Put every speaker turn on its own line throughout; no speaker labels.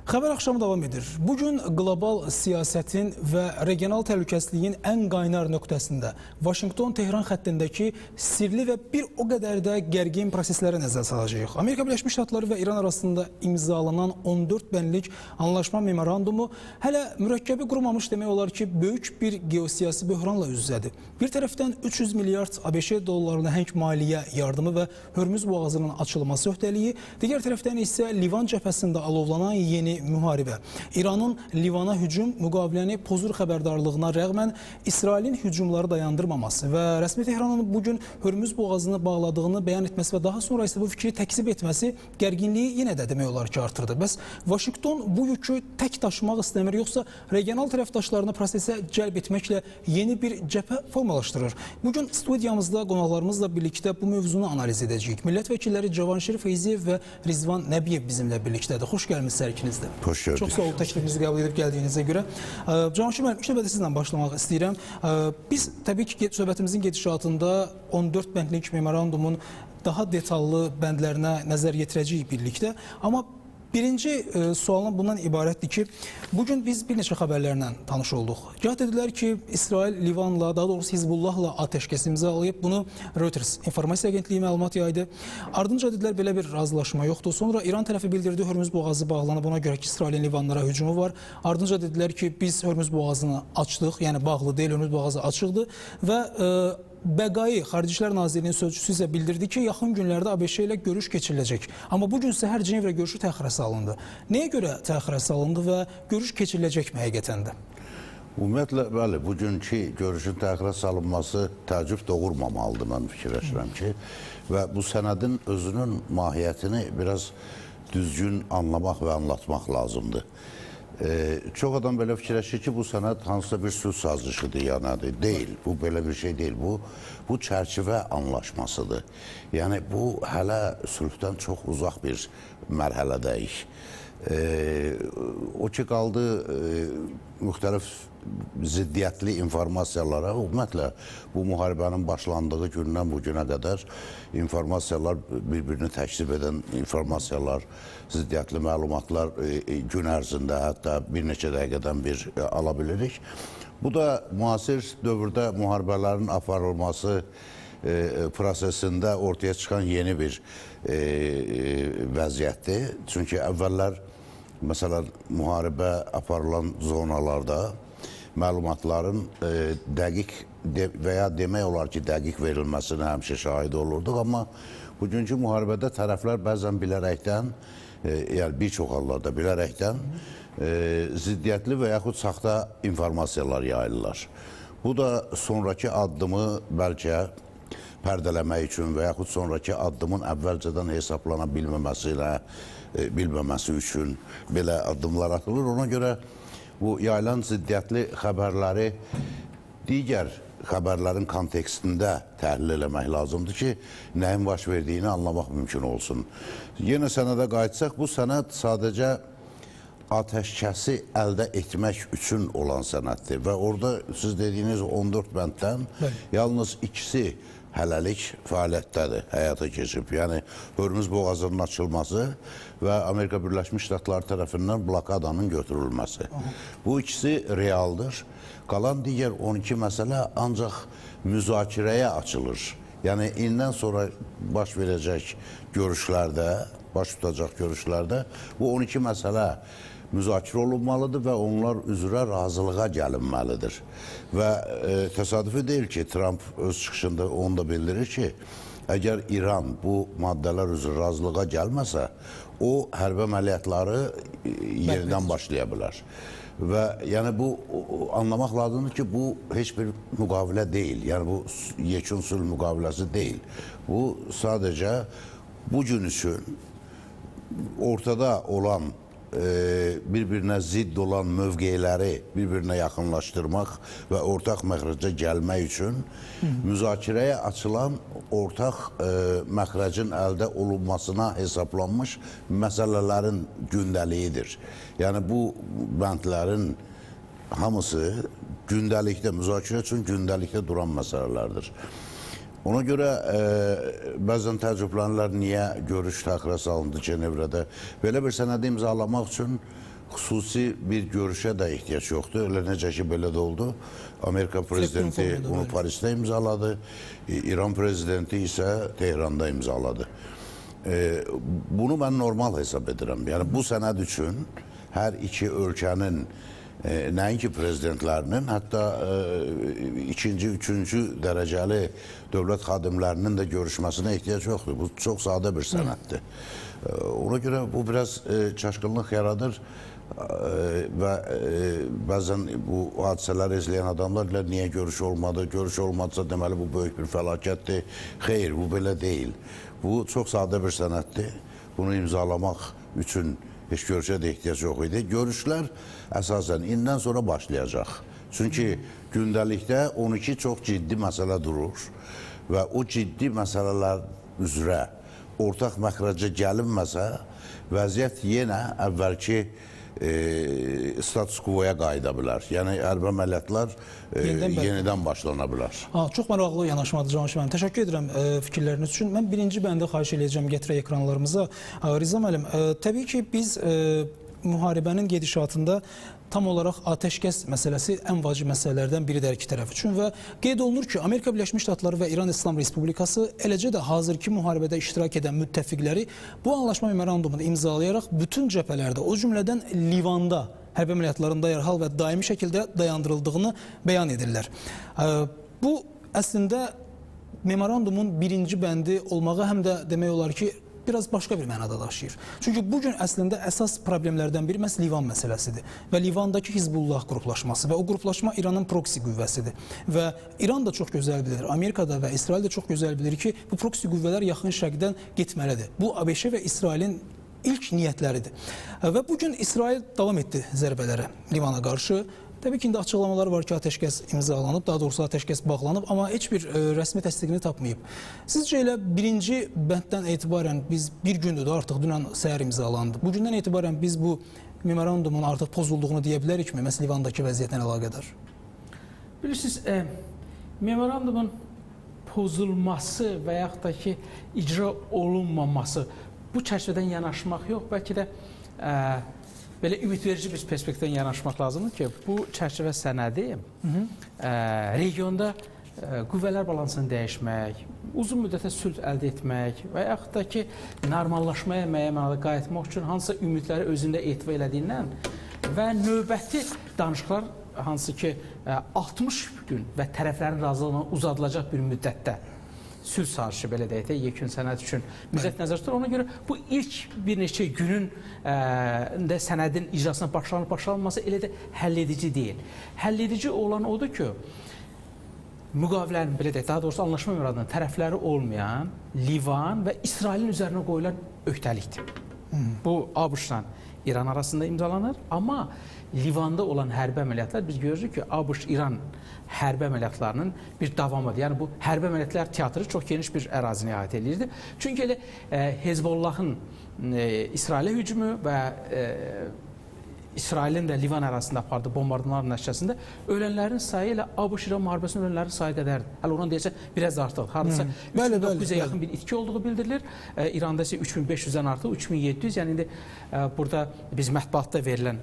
Xəbər axşamı davam edir. Bugün qlobal siyasətin və regional təhlükəsizliyin ən qaynar nöqtəsində Vaşinqton-Tehran xəttindəki sirli və bir o qədər də gərgin proseslərə nəzər salacağıq. Amerika Birləşmiş Ştatları və İran arasında imzalanan 14 bənlik anlaşma memorandumu hələ mürəkkəbi qurmamış demək olar ki, böyük bir geosiyasi böhranla üz-üzədir. Bir tərəfdən 300 milyard ABŞ dollarına nəhəng maliyyə yardımı və Hörmüz boğazının açılması öhdəliyi, digər tərəfdən isə Livan cəbhəsində alovlanan yeni müharibə. İranın Livana hücum müqaviləni pozur xəbərdarlığına rəğmən İsrailin hücumları dayandırmaması və rəsmi Tehranın bugün Hörmüz boğazını bağladığını bəyan etməsi və daha sonra isə bu fikri təkzib etməsi gərginliyi yenə də demək olar ki, artırdı. Bəs Vaşinqton bu yükü tək daşımaq istəmir, yoxsa regional tərəfdaşlarını prosesə cəlb etməklə yeni bir cəbhə formalaşdırır? Bugün studiyamızda qonaqlarımızla birlikdə bu mövzunu analiz edəcəyik. Millət vəkilləri Cavanşir Feyziyev və Rizvan Nəbiyev bizimlə birlikdədir. Xoş gəlmişsiniz hər ikinizdə.
Hoş gördük.
Çox sağ olun təklifimizi qəbul edib gəldiyinizə görə. Cavanşir müəllim, ilk növbədə sizlə başlamaq istəyirəm. Biz təbii ki, söhbətimizin gedişatında 14 bəndlik memorandumun daha detallı bəndlərinə nəzər yetirəcəyik birlikdə. Amma birinci sualım bundan ibarətdir ki, bugün biz bir neçə xəbərlərlə tanış olduq. Gah dedilər ki, İsrail Livanla, daha doğrusu Hizbullahla atəşkəs imzalayıb, bunu Reuters informasiya agentliyi məlumat yaydı. Ardınca dedilər, belə bir razılaşma yoxdur. Sonra İran tərəfi bildirdi, Hörmüz boğazı bağlanıb, ona görə ki, İsrailin Livanlara hücumu var. Ardınca dedilər ki, biz Hörmüz boğazını açdıq, yəni bağlı deyil, Hörmüz boğazı açıqdır və Bəqai, Xarici İşlər Nazirliyinin sözcüsü isə bildirdi ki, yaxın günlərdə ABŞ ilə görüş keçiriləcək. Amma bugün səhər Cenevrə görüşü təxirə salındı. Nəyə görə təxirə salındı və görüş keçiriləcəkmi həqiqətən də?
Ümumiyyətlə, bəli, bugünkü görüşün təxirə salınması təəccüb doğurmamalıdır, mən fikirləşirəm ki. Və bu sənədin özünün mahiyyətini biraz düzgün anlamaq və anlatmaq lazımdır. Çox adam belə fikirləşir ki, bu sənəd hansısa bir sülh sazişidir, yəni deyil. Bu belə bir şey deyil. Bu çərçivə anlaşmasıdır. Yəni bu hələ sülhdən çox uzaq bir mərhələdəyik. O ki qaldı müxtəlif ziddiyyətli informasiyalara, ümumiyyətlə bu müharibənin başlandığı gündən bu günə qədər informasiyalar, bir-birini təkzib edən informasiyalar, ziddiyyətli məlumatlar gün ərzində hətta bir neçə dəqiqədən bir ala bilirik. Bu da müasir dövrdə müharibələrin aparılması prosesində ortaya çıxan yeni bir vəziyyətdir. Çünki əvvəllər, məsələn, müharibə aparılan zonalarda məlumatların dəqiq və ya demək olar ki, dəqiq verilməsinə həmişə şahid olurduq. Amma bugünkü müharibədə tərəflər bəzən bilərəkdən, yəni bir çox hallarda bilərəkdən ziddiyyətli və yaxud saxta informasiyalar yayırlar. Bu da sonraki addımı bəlkə pərdələmək üçün və yaxud sonraki addımın əvvəlcədən hesablana bilməməsi üçün belə addımlar atılır. Ona görə bu yayılan ziddiyyətli xəbərləri digər xəbərlərin kontekstində təhlil eləmək lazımdır ki, nəyin baş verdiyini anlamaq mümkün olsun. Yenə sənədə qayıtsaq, bu sənəd sadəcə atəşkəsi əldə etmək üçün olan sənəddir və orada siz dediyiniz 14 bənddən yalnız ikisi hələlik fəaliyyətdədir, həyata keçib. Yəni, Hörmüz boğazının açılması və Amerika Birləşmiş Ştatları tərəfindən blokadanın götürülməsi. Bu ikisi realdır. Qalan digər 12 məsələ ancaq müzakirəyə açılır. Yəni, indən sonra baş verəcək görüşlərdə, baş tutacaq görüşlərdə bu 12 məsələ müzakirə olunmalıdır və onlar üzrə razılığa gəlinməlidir. Və təsadüfi deyil ki, Trump öz çıxışında onu da bildirir ki, əgər İran bu maddələr üzrə razılığa gəlməsə, o hərbi əməliyyatları yeridən başlaya bilər. Və yəni bu anlamaq lazımdır ki, bu heç bir müqavilə deyil. Yəni bu yekun sülh müqaviləsi deyil. Bu sadəcə bugün üçün ortada olan bir-birinə zidd olan mövqeləri bir-birinə yaxınlaşdırmaq və ortaq məxrəcə gəlmək üçün müzakirəyə açılan ortaq məxrəcin əldə olunmasına hesablanmış məsələlərin gündəliyidir. Yəni bu bəndlərin hamısı gündəlikdə, müzakirə üçün gündəlikdə duran məsələlərdir. Ona görə bəzən təəccüblənirlər, niyə görüş təxirə salındı Cenevrədə. Belə bir sənədi imzalamaq üçün xüsusi bir görüşə də ehtiyac yoxdur. Elə necə ki, belə də oldu. Amerika prezidenti bunu Parisdə imzaladı. İran prezidenti isə Tehranda imzaladı. Bunu mən normal hesab edirəm. Yəni, bu sənəd üçün hər iki ölkənin nəinki prezidentlərinin, hətta ikinci, üçüncü dərəcəli dövlət xadimlərinin də görüşməsinə ehtiyac yoxdur. Bu çox sadə bir sənəddir. Ona görə bu biraz çaşqınlıq yaradır və bəzən bu hadisələri izləyən adamlar ilə niyə görüş olmadı, görüş olmadısa deməli bu böyük bir fəlakətdir. Xeyr, bu belə deyil. Bu çox sadə bir sənəddir. Bunu imzalamaq üçün heç görüşə də ehtiyac yox idi. Görüşlər əsasən indən sonra başlayacaq. Çünki gündəlikdə 12 çox ciddi məsələ durur və o ciddi məsələlər üzrə ortaq məxrəcə gəlinməsə, vəziyyət yenə əvvəlki status quo-ya qayıda bilər. Yəni, hərbi əməliyyatlar yenidən başlana bilər.
Çox maraqlı yanaşmadır Canan müəllim. Təşəkkür edirəm fikirləriniz üçün. Mən birinci bəndə xahiş edəcəm gətirək ekranlarımıza. Riza müəllim, təbii ki, biz müharibənin gedişatında tam olaraq atəşkəs məsələsi ən vacib məsələlərdən biridir iki tərəf üçün və qeyd olunur ki, Amerika Birləşmiş Ştatları və İran İslam Respublikası eləcə də hazırki müharibədə iştirak edən müttəfiqləri bu anlaşma memorandumunu imzalayaraq bütün cəbhələrdə, o cümlədən Livanda hərbi əməliyyatların dərhal və daimi şəkildə dayandırıldığını bəyan edirlər. Bu əslində memorandumun birinci bəndi olmağı həm də demək olar ki, biraz başqa bir mənada daşıyır. Çünki bugün əslində əsas problemlərdən biri məhz Livan məsələsidir və Livandakı Hizbullah qruplaşması və o qruplaşma İranın proksi qüvvəsidir və İran da çox gözəl bilir, Amerika da və İsrail də çox gözəl bilir ki, bu proksi qüvvələr yaxın şərqdən getməlidir. Bu ABŞ və İsrailin ilk niyyətləridir və bugün İsrail davam etdi zərbələrə Livana qarşı. Təbii ki, indi açıqlamalar var ki, atəşkəs imzalanıb, daha doğrusu atəşkəs bağlanıb, amma heç bir rəsmi təsdiqini tapmayıb. Sizcə elə birinci bənddən etibarən biz bir gündür də artıq dünən səhər imzalandı. Bugündən etibarən biz bu memorandumun artıq pozulduğunu deyə bilərikmi, məsələn, Livandakı vəziyyətlə əlaqədar?
Bilirsiniz, memorandumun pozulması və yaxud da ki, icra olunmaması bu çərçivədən yanaşmaq yox, bəlkə də belə ümidverici bir perspektivdən yanaşmaq lazımdır ki, bu çərçivə sənədi regionda qüvvələr balansını dəyişmək, uzun müddətə sülh əldə etmək və yaxud da ki, normallaşmaya müəyyən mənada qayıtmaq üçün hansısa ümidləri özündə etibar elədiyindən və növbəti danışıqlar hansı ki 60 gün və tərəflərin razılığına uzadılacaq bir müddətdə sülh sazişi belə deyək də, yekun sənəd üçün müddət nəzərdə tutulur. Ona görə bu ilk bir neçə günün də sənədin icrasına başlanılması elə də həlledici deyil. Həlledici olan odur ki, müqavilənin, belə deyək, daha doğrusu anlaşma memorandumunda tərəfləri olmayan Livan və İsrailin üzərinə qoyulan öhdəlikdir. Bu, ABŞ-la İran arasında imzalanır, amma Livanda olan hərbi əməliyyatlar biz görürük ki, ABŞ-İran hərbi əməliyyatlarının bir davamıdır. Yəni, bu hərbi əməliyyatlar teatrı çox geniş bir ərazini əhatə edirdi. Çünki elə Hezbollahın İsrailə hücumu və İsrailin də Livan arasında apardığı bombardımanlar nəticəsində ölənlərin sayı ilə ABŞ-İran müharibəsinin ölənlərin sayı qədərdir. Hələ ona deyəcək, biraz artıq. Hardasa 3900-ə yaxın bir itki olduğu bildirilir. İranda isə 3500-dən artıq, 3700. Yəni, indi burada biz mətbuatda verilən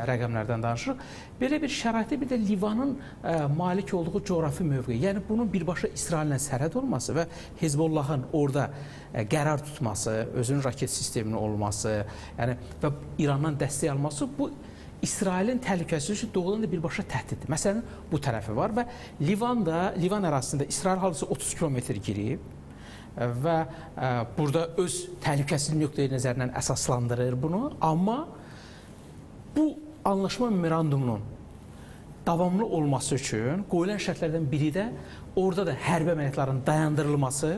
rəqəmlərdən danışırıq. Belə bir şəraitdə bir də Livanın malik olduğu coğrafi mövqeyi, yəni bunun birbaşa İsraillə sərhəd olması və Hezbollahın orada qərar tutması, özünün raket sisteminin olması, yəni və İrandan dəstək alması bu İsrailin təhlükəsizliyi üçün doğrudan da birbaşa təhdiddir. Məsələn, bu tərəfi var və Livan ərazisində İsrail hardasa 30 kilometr girib və burada öz təhlükəsizlik nöqteyi nəzərindən əsaslandırır bunu. Amma bu anlaşma memorandumunun davamlı olması üçün qoyulan şərtlərdən biri də orada da hərbi əməliyyatların dayandırılması.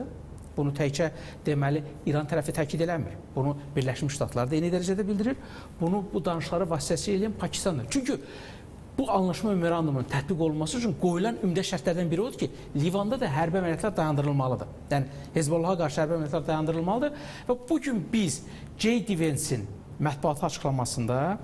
Bunu təkcə deməli İran tərəfi təkid eləmir. Bunu Birləşmiş Ştatlar da eyni dərəcədə bildirir. Bunu bu danışıqları vasitəsilə eləyən Pakistandır. Çünki bu anlaşma memorandumunun tətbiq olunması üçün qoyulan ümdə şərtlərdən biri odur ki, Livanda da hərbi əməliyyatlar dayandırılmalıdır. Yəni Hezbollaha qarşı hərbi əməliyyatlar dayandırılmalıdır və bugün biz J.D. Vance'in mətbuatı açıqlamasında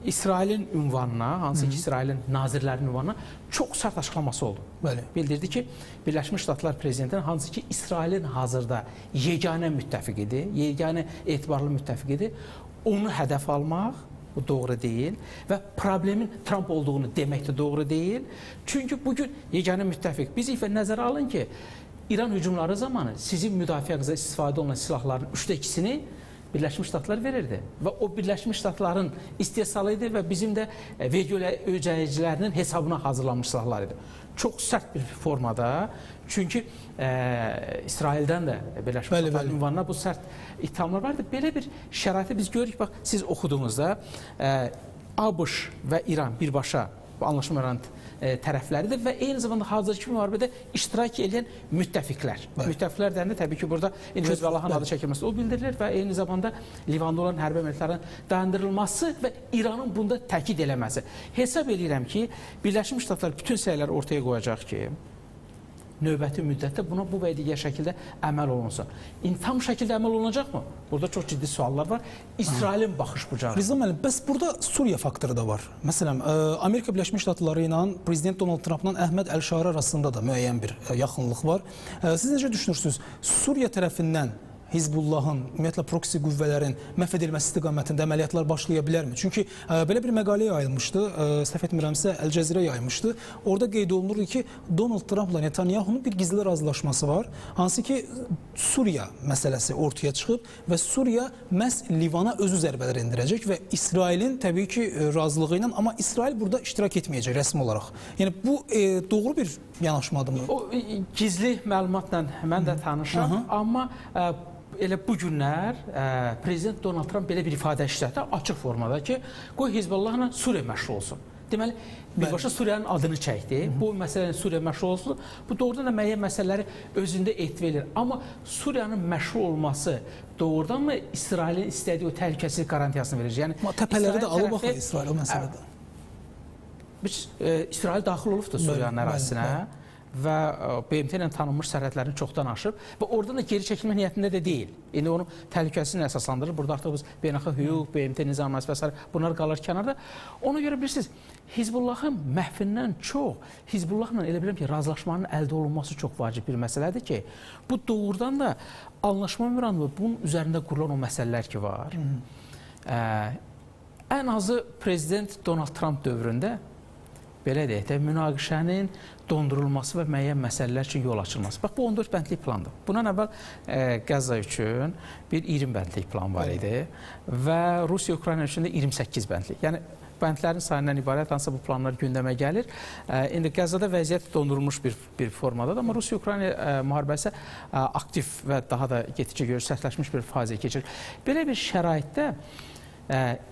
İsrailin ünvanına, hansı ki İsrailin nazirlərinin ünvanına çox sərt açıqlaması oldu.
Bəli.
Bildirdi ki, Birləşmiş Ştatlar prezidentinin hansı ki İsrailin hazırda yeganə müttəfiqidir, yeganə etibarlı müttəfiqidir, onu hədəf almaq Bu doğru deyil və problemin Trump olduğunu demək də doğru deyil. Çünki bugün yeganə müttəfiq biz ifa nəzərə alın ki, İran hücumları zamanı sizin müdafiəqizə istifadə olunan silahların 2/3-ni Birləşmiş Ştatlar verirdi və o Birləşmiş Ştatların istehsalı idi və bizim də vergi ödəyicilərinin hesabına hazırlanmış silahlar idi. Çox sərt bir formada, çünki İsraildən də Birləşmiş Ştatların ünvanına bu sərt ithamlar vardı. Belə bir şəraiti biz görürük, bax siz oxuduğunuzda ABŞ və İran birbaşa bu anlaşma məramı tərəfləridir və eyni zamanda hazırki müharibədə iştirak edən müttəfiqlər. Müttəfiqlər deyəndə təbii ki, burada Hizbullahın adı çəkilməsi o bildirilir və eyni zamanda Livanda olan hərbi əməliyyatların dayandırılması və İranın bunda təkid eləməsi. Hesab edirəm ki, Birləşmiş Ştatlar bütün səyləri ortaya qoyacaq ki, növbəti müddətdə buna bu və digər şəkildə əməl olunsun. Tam şəkildə əməl olunacaqmı? Burada çox ciddi suallar var. İsrailin baxış bucağı.
Rıza müəllim, bəs burada Suriya faktoru da var. Məsələn, Amerika Birləşmiş Ştatları ilə Prezident Donald Trumpla Əhməd Əl-Şarı arasında da müəyyən bir yaxınlıq var. Siz necə düşünürsünüz? Suriya tərəfindən Hizbullahın, ümumiyyətlə proksi qüvvələrin məhv edilməsi istiqamətində əməliyyatlar başlaya bilərmi? Çünki belə bir məqalə yayılmışdı, səhv etmirəmsə Əl Cəzirə yaymışdı. Orada qeyd olunurdu ki, Donald Trumpla Netanyahunun bir gizli razılaşması var. Hansı ki, Suriya məsələsi ortaya çıxıb və Suriya məhz Livana özü zərbələr endirəcək və İsrailin təbii ki, razılığı ilə, amma İsrail burada iştirak etməyəcək rəsmi olaraq. Yəni, bu doğru bir yanaşmadırmı?
O gizli məlumatla mən də tanışam, amma elə bu günlər Prezident Donald Trump belə bir ifadə işlətdi, açıq formada ki, qoy Hizbullahla Suriya məşğul olsun. Deməli, birbaşa Suriyanın adını çəkdi. Bu məsələnin Suriya məşğul olsun. Bu doğrudan da müəyyən məsələləri özündə etva edir. Amma Suriyanın məşğul olması doğrudanmı İsrailin istədiyi o təhlükəsizlik qarantiyasını verəcək? Yəni,
təpələri də alıb baxır İsrail o məsələdə.
İsrail daxil olubdur Suriyanın ərazisinə və BMT ilə tanınmış sərhədlərini çoxdan aşıb və oradan da geri çəkilmə niyyətində də deyil. İndi onu təhlükəsizliyi əsaslandırır. Burada artıq biz beynəlxalq hüquq, BMT nizamnaməsi və s. bunlar qalır kənarda. Ona görə bilirsiniz, Hizbullahın məhvindən çox, Hizbullahla elə bilirəm ki, razılaşmanın əldə olunması çox vacib bir məsələdir ki, bu doğrudan da anlaşma məramı bunun üzərində qurulan o məsələlər ki var. Ən azı Prezident Donald Trump dövründə belə deyək də, münaqişənin dondurulması və müəyyən məsələlər üçün yol açılması. Bax, bu 14 bəndlik plandır. Bundan əvvəl Qəzza üçün bir 20 bəndlik plan var idi və Rusiya-Ukrayna üçün də 28 bəndlik. Yəni, bəndlərin sayından ibarət hansısa bu planlar gündəmə gəlir. İndi Qəzzada vəziyyət dondurulmuş bir formadadır, amma Rusiya-Ukrayna müharibəsi aktiv və daha da getdikcə görə sərtləşmiş bir fazə keçir. Belə bir şəraitdə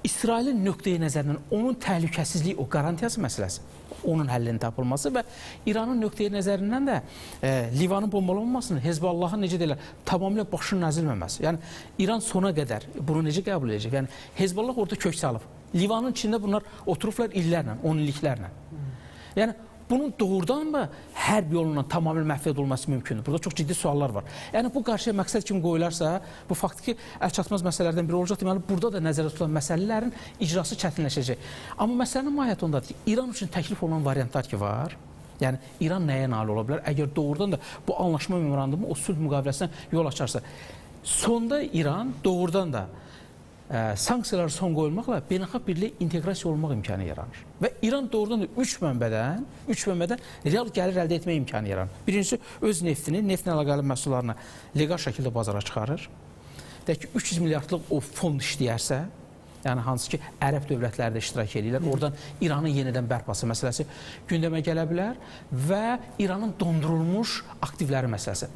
İsrailin nöqteyi nəzərindən onun təhlükəsizliyi, o qarantiyası məsələsi, onun həllinin tapılması və İranın nöqteyi nəzərindən də Livanın bombalanmasının, Hezbollahın necə deyirlər, tamamilə başının əzilməməsi. Yəni, İran sona qədər bunu necə qəbul edəcək? Yəni, Hezbollah orada kök salıb. Livanın içində bunlar oturublar illərlə, 10 illiklərlə. Yəni, bunun doğrudanmı hərb yolundan tamamilə məhv edilməsi mümkündür? Burada çox ciddi suallar var. Yəni, bu qarşıya məqsəd kimi qoyularsa, bu faktiki əlçatmaz məsələlərdən biri olacaq. Deməli, burada da nəzərdə tutulan məsələlərin icrası çətinləşəcək. Amma məsələnin mahiyyəti ondadır ki, İran üçün təklif olunan variantlar ki var, yəni İran nəyə nail ola bilər? Əgər doğrudan da bu anlaşma memorandumu o sülh müqaviləsinə yol açarsa, sonda İran doğrudan da sanksiyalara son qoyulmaqla beynəlxalq birliyə inteqrasiya olmaq imkanı yaranır. Və İran doğrudan da 3 mənbədən real gəlir əldə etmək imkanı yaranır. Birincisi, öz neftini, neftlə əlaqəli məhsullarını legal şəkildə bazara çıxarır. Deyək ki, 300 milyardlıq o fond işləyərsə, yəni hansı ki, ərəb dövlətləri də iştirak edirlər. Oradan İranın yenidən bərpası məsələsi gündəmə gələ bilər və İranın dondurulmuş aktivləri məsələsi.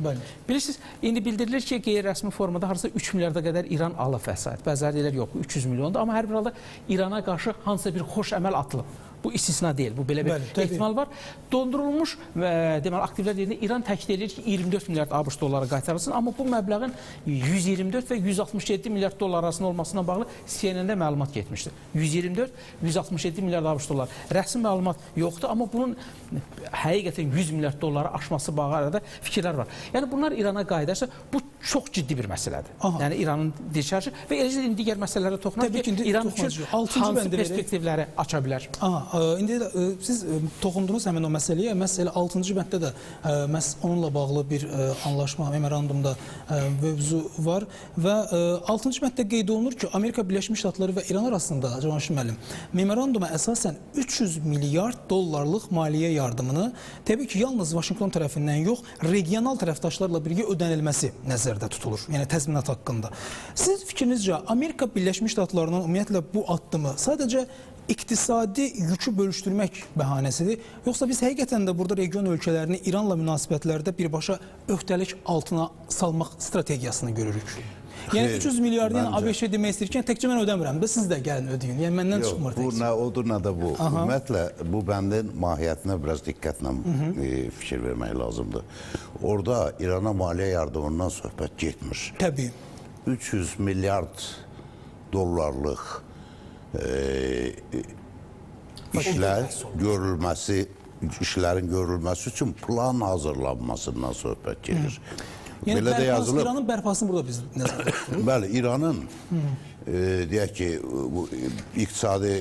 Bilirsiniz, indi bildirilir ki, qeyri-rəsmi formada harasa 3 milyarda qədər İran alıb vəsait. Bəziləri deyirlər, yox, 300 milyondur. Amma hər bir halda İrana qarşı hansısa bir xoş əməl atılıb. Bu istisna deyil, bu belə bir ehtimal var. Dondurulmuş deməli, aktivlər deyildi, İran təkid edir ki, 24 milyard ABŞ dolları qaytarılsın, amma bu məbləğin 124 və 167 milyard dollar arasında olmasına bağlı CNN-də məlumat getmişdir. 124-167 milyard ABŞ dolları. Rəsmi məlumat yoxdur, amma bunun həqiqətən 100 milyard dolları aşması barədə fikirlər var. Yəni, bunlar İrana qayıdarsa, bu çox ciddi bir məsələdir. Yəni, İranın dirçərşi və eləcə digər məsələlərə toxunar ki, İran üçün hansı perspektivləri aça bilər.
indi siz toxundunuz həmin o məsələyə. Məhz elə 6-cı bənddə də məhz onunla bağlı bir anlaşma, memorandumda mövzu var və 6-cı bənddə qeyd olunur ki, Amerika Birləşmiş Ştatları və İran arasında Cavanşir müəllim memoranduma əsasən 300 milyard dollarlıq maliyyə yardımını təbii ki, yalnız Vaşinqton tərəfindən yox, regional tərəfdaşlarla birgə ödənilməsi nəzərdə tutulur. Yəni təzminat haqqında. Siz fikrinizcə Amerika Birləşmiş Ştatlarının ümumiyyətlə bu addımı sadəcə iqtisadi yükü bölüşdürmək bəhanəsidir. Yoxsa biz həqiqətən də burada region ölkələrini İranla münasibətlərdə birbaşa öhdəlik altına salmaq strategiyasını görürük. Yəni 300 milyardı yəni ABŞ demək istəyir ki, təkcə mən ödəmirəm də siz də gəlin ödeyin. Yəni məndən çıxmır təkcə.
Bu nə odur, nə də bu. Ümumiyyətlə bu bəndin mahiyyətinə biraz diqqətlə fikir vermək lazımdır. Orada İrana maliyyə yardımından söhbət getmir.
Təbii.
300 milyard dollarlıq işlərin görülməsi üçün plan hazırlanmasından söhbət gedir.
Yəni
belə də yazılıb.
İranın bərpasını burada biz nəzərdə tuturuq.
Bəli, İranın deyək ki, bu iqtisadi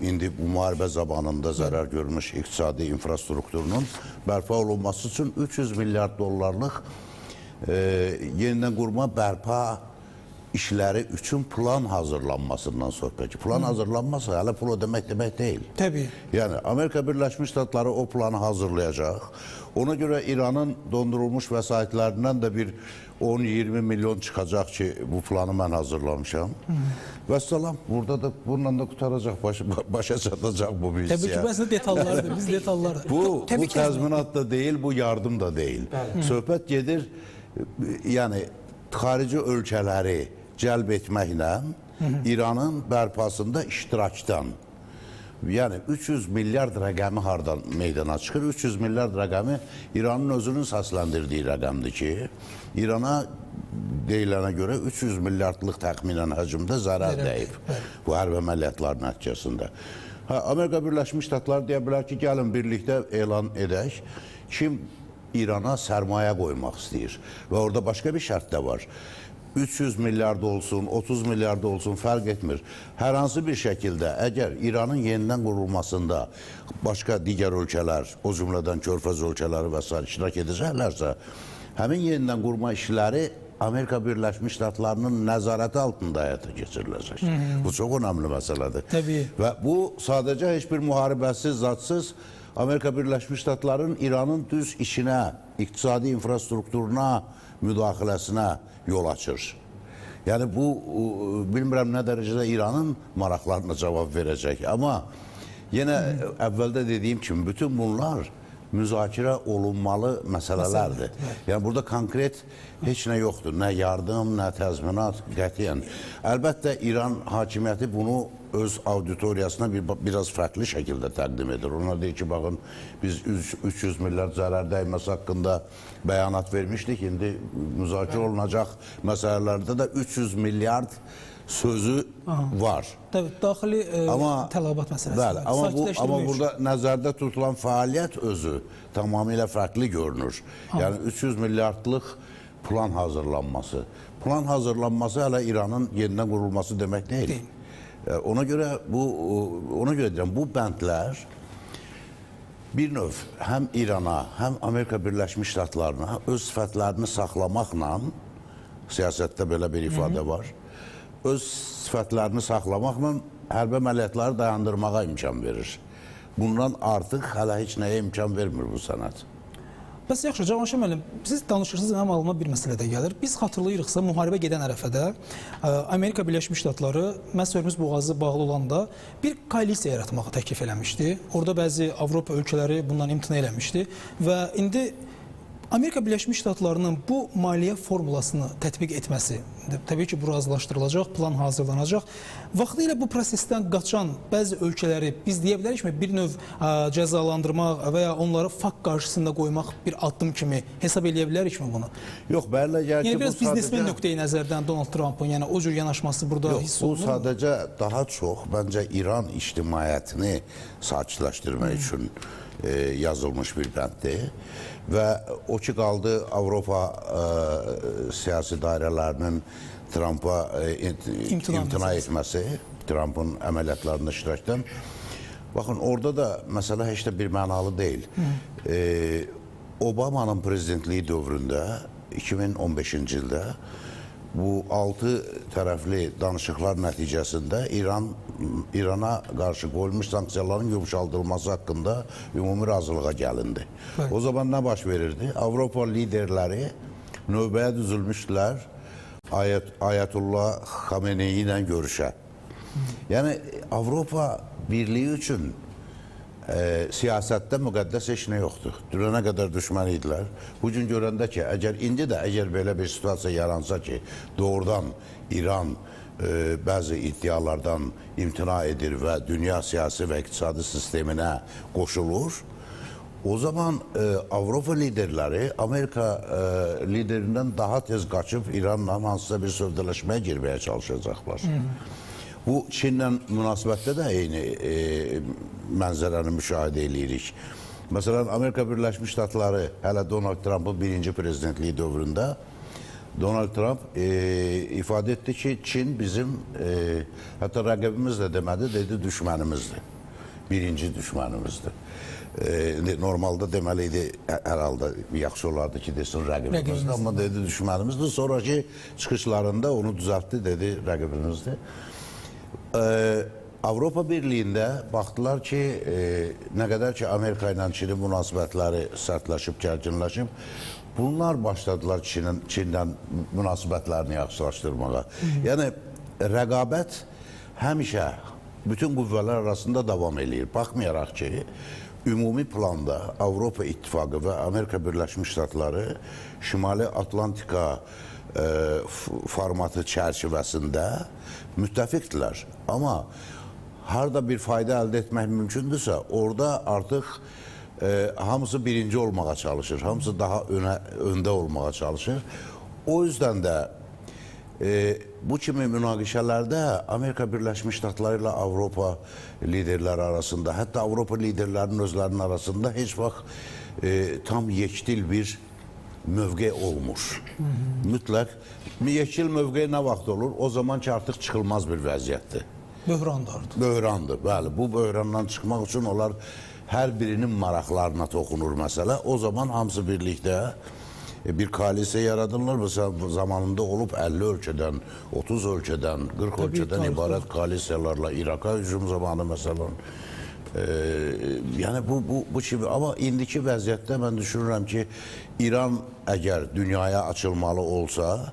indi bu müharibə zamanında zərər görmüş iqtisadi infrastrukturunun bərpa olunması üçün 300 milyard dollarlıq yenidən qurma bərpa işləri üçün plan hazırlanmasından söhbət ki, plan hazırlanmasa hələ pul ödəmək demək deyil.
Təbii.
Yəni Amerika Birləşmiş Ştatları o planı hazırlayacaq. Ona görə İranın dondurulmuş vəsaitlərindən də bir 10-20 milyon çıxacaq ki, bu planı mən hazırlamışam. Vəssalam, burada da bununla da qutaracaq, başa çatacaq bu missiya.
Təbii ki, bu əslində detallardır, biz detallardır.
Bu təzminat da deyil, bu yardım da deyil. Söhbət gedir, yəni xarici ölkələri cəlb etməklə İranın bərpasında iştirakdan. Yəni 300 milyard rəqəmi hardan meydana çıxır? 300 milyard rəqəmi İranın özünün səsləndirdiyi rəqəmdir ki, İrana deyilənə görə 300 milyardlıq təxminən həcmdə zərər dəyib bu hərbi əməliyyatlar nəticəsində. Amerika Birləşmiş Ştatları deyə bilər ki, gəlin birlikdə elan edək. Kim İrana sərmayə qoymaq istəyir və orada başqa bir şərt də var. 300 milyard olsun, 30 milyard olsun, fərq etmir. Hər hansı bir şəkildə əgər İranın yenidən qurulmasında başqa digər ölkələr, o cümlədən Körfəz ölkələri və s. iştirak edəcəklərsə, həmin yenidən qurma işləri Amerika Birləşmiş Ştatlarının nəzarəti altında həyata keçiriləcək. Bu çox önəmli məsələdir.
Təbii.
Və bu sadəcə heç bir müharibəsiz, zadsız Amerika Birləşmiş Ştatlarının İranın düz işinə, iqtisadi infrastrukturuna, müdaxiləsinə yol açır. Yəni bu, bilmirəm nə dərəcədə İranın maraqlarına cavab verəcək. Amma yenə əvvəldə dediyim kimi, bütün bunlar müzakirə olunmalı məsələlərdir. Yəni burada konkret heç nə yoxdur. Nə yardım, nə təzminat, qətiyyən. Əlbəttə İran hakimiyyəti bunu öz auditoriyasına biraz fərqli şəkildə təqdim edir. Onlar deyir ki, baxın, biz 300 milyard zərər dəyməsi haqqında bəyanat vermişdik. İndi müzakirə olunacaq məsələlərdə də 300 milyard sözü var.
Tabii, daxili tələbat məsələsi.
Bəli, amma burada nəzərdə tutulan fəaliyyət özü tamamilə fərqli görünür. Yəni 300 milyardlıq plan hazırlanması. Plan hazırlanması hələ İranın yenidən qurulması demək deyil. Ona görə deyirəm, bu bəndlər bir növ həm İrana, həm Amerika Birləşmiş Ştatlarına öz sifətlərini saxlamaqla, siyasətdə belə bir ifadə var, öz sifətlərini saxlamaqla hərbi əməliyyatları dayandırmağa imkan verir. Bundan artıq hələ heç nəyə imkan vermir bu sənəd.
Bəs yaxşı, Cavanşir müəllim, siz danışırsınız, mənim ağlıma bir məsələ də gəlir. Biz xatırlayırıqsa, müharibə gedən ərəfədə Amerika Birləşmiş Ştatları məhz Hörmüz boğazı bağlı olanda bir koalisiya yaratmağı təklif eləmişdi. Orada bəzi Avropa ölkələri bundan imtina eləmişdi və indi Amerika Birləşmiş Ştatlarının bu maliyyə formulasını tətbiq etməsi, təbii ki, bu razılaşdırılacaq, plan hazırlanacaq. Vaxtilə bu prosesdən qaçan bəzi ölkələri biz deyə bilərikmi bir növ cəzalandırmaq və ya onları fakt qarşısında qoymaq bir addım kimi hesab eləyə bilərikmi bunu?
Yox, bəli,
yəni biraz biznesmen nöqteyi nəzərdən Donald Trump'ın, yəni o cür yanaşması burada hiss olunur.
Bu sadəcə daha çox məncə İran ictimaiyyətini sakitləşdirmək üçün yazılmış bir bənddir və o ki qaldı Avropa siyasi dairələrinin Trumpa imtina etməsi, Trumpın əməliyyatlarında iştirakdan. Baxın, orada da məsələ heç də bir mənalı deyil. Obama'nın prezidentliyi dövründə 2015-ci ildə bu 6 tərəfli danışıqlar nəticəsində İrana qarşı qoyulmuş sanksiyaların yumuşaldılması haqqında ümumi razılığa gəlindi.
Evet.
O zaman nə baş verirdi? Avropa liderləri növbəyə düzülmüşdülər Ayətullah Xameneyi ilə görüşə. Yəni Avropa Birliyi üçün siyasətdə müqəddəs heç nə yoxdur. Dünənə qədər düşmən idilər. Bu gün görəndə ki, əgər belə bir situasiya yaransa ki, doğrudan İran bəzi iddialardan imtina edir və dünya siyasi və iqtisadi sisteminə qoşulur, o zaman Avropa liderləri Amerika liderindən daha tez qaçıb İranla hansısa bir sövdələşməyə girməyə çalışacaqlar. Bu Çinlə münasibətdə də eyni mənzərəni müşahidə edirik. Məsələn, Amerika Birləşmiş Ştatları hələ Donald Trump'ın birinci prezidentliyi dövründə Donald Trump ifadə etdi ki, Çin bizim hətta rəqibimiz də demədi, dedi düşmənimizdir. Birinci düşmənimizdir. Normalda deməli idi, hər halda yaxşı olardı ki, desin rəqibimizdir, amma dedi düşmənimizdir. Sonraki çıxışlarında onu düzəltdi, dedi rəqibimizdir. Avropa Birliyində baxdılar ki, nə qədər ki Amerika ilə Çinin münasibətləri sərtləşib, gərginləşib, bunlar başladılar Çinlə münasibətlərini yaxşılaşdırmağa. Yəni rəqabət həmişə bütün qüvvələr arasında davam eləyir. Baxmayaraq ki, ümumi planda Avropa İttifaqı və Amerika Birləşmiş Ştatları Şimali Atlantika formatı çərçivəsində müttəfiqdirlər. Amma harada bir fayda əldə etmək mümkündürsə, orada artıq hamısı birinci olmağa çalışır, hamısı daha öndə olmağa çalışır. O yüzden də bu kimi münaqişələrdə Amerika Birləşmiş Ştatları ilə Avropa liderləri arasında, hətta Avropa liderlərinin özlərinin arasında heç vaxt tam yekdil bir mövqe olmuş. Mütləq yekdil mövqe nə vaxt olur? O zaman ki artıq çıxılmaz bir vəziyyətdir.
Böhrandır.
Böhrandır, bəli. Bu böhrandan çıxmaq üçün onlar hər birinin maraqlarına toxunur məsələ. O zaman hamısı birlikdə bir koalisiya yaradırlar. Mesela zamanında olub 50 ölkədən, 30 ölkədən, 40 ölkədən ibarət koalisiyalarla İraka hücum zamanı məsələn. Yəni bu kimi, amma indiki vəziyyətdə mən düşünürəm ki, İran əgər dünyaya açılmalı olsa,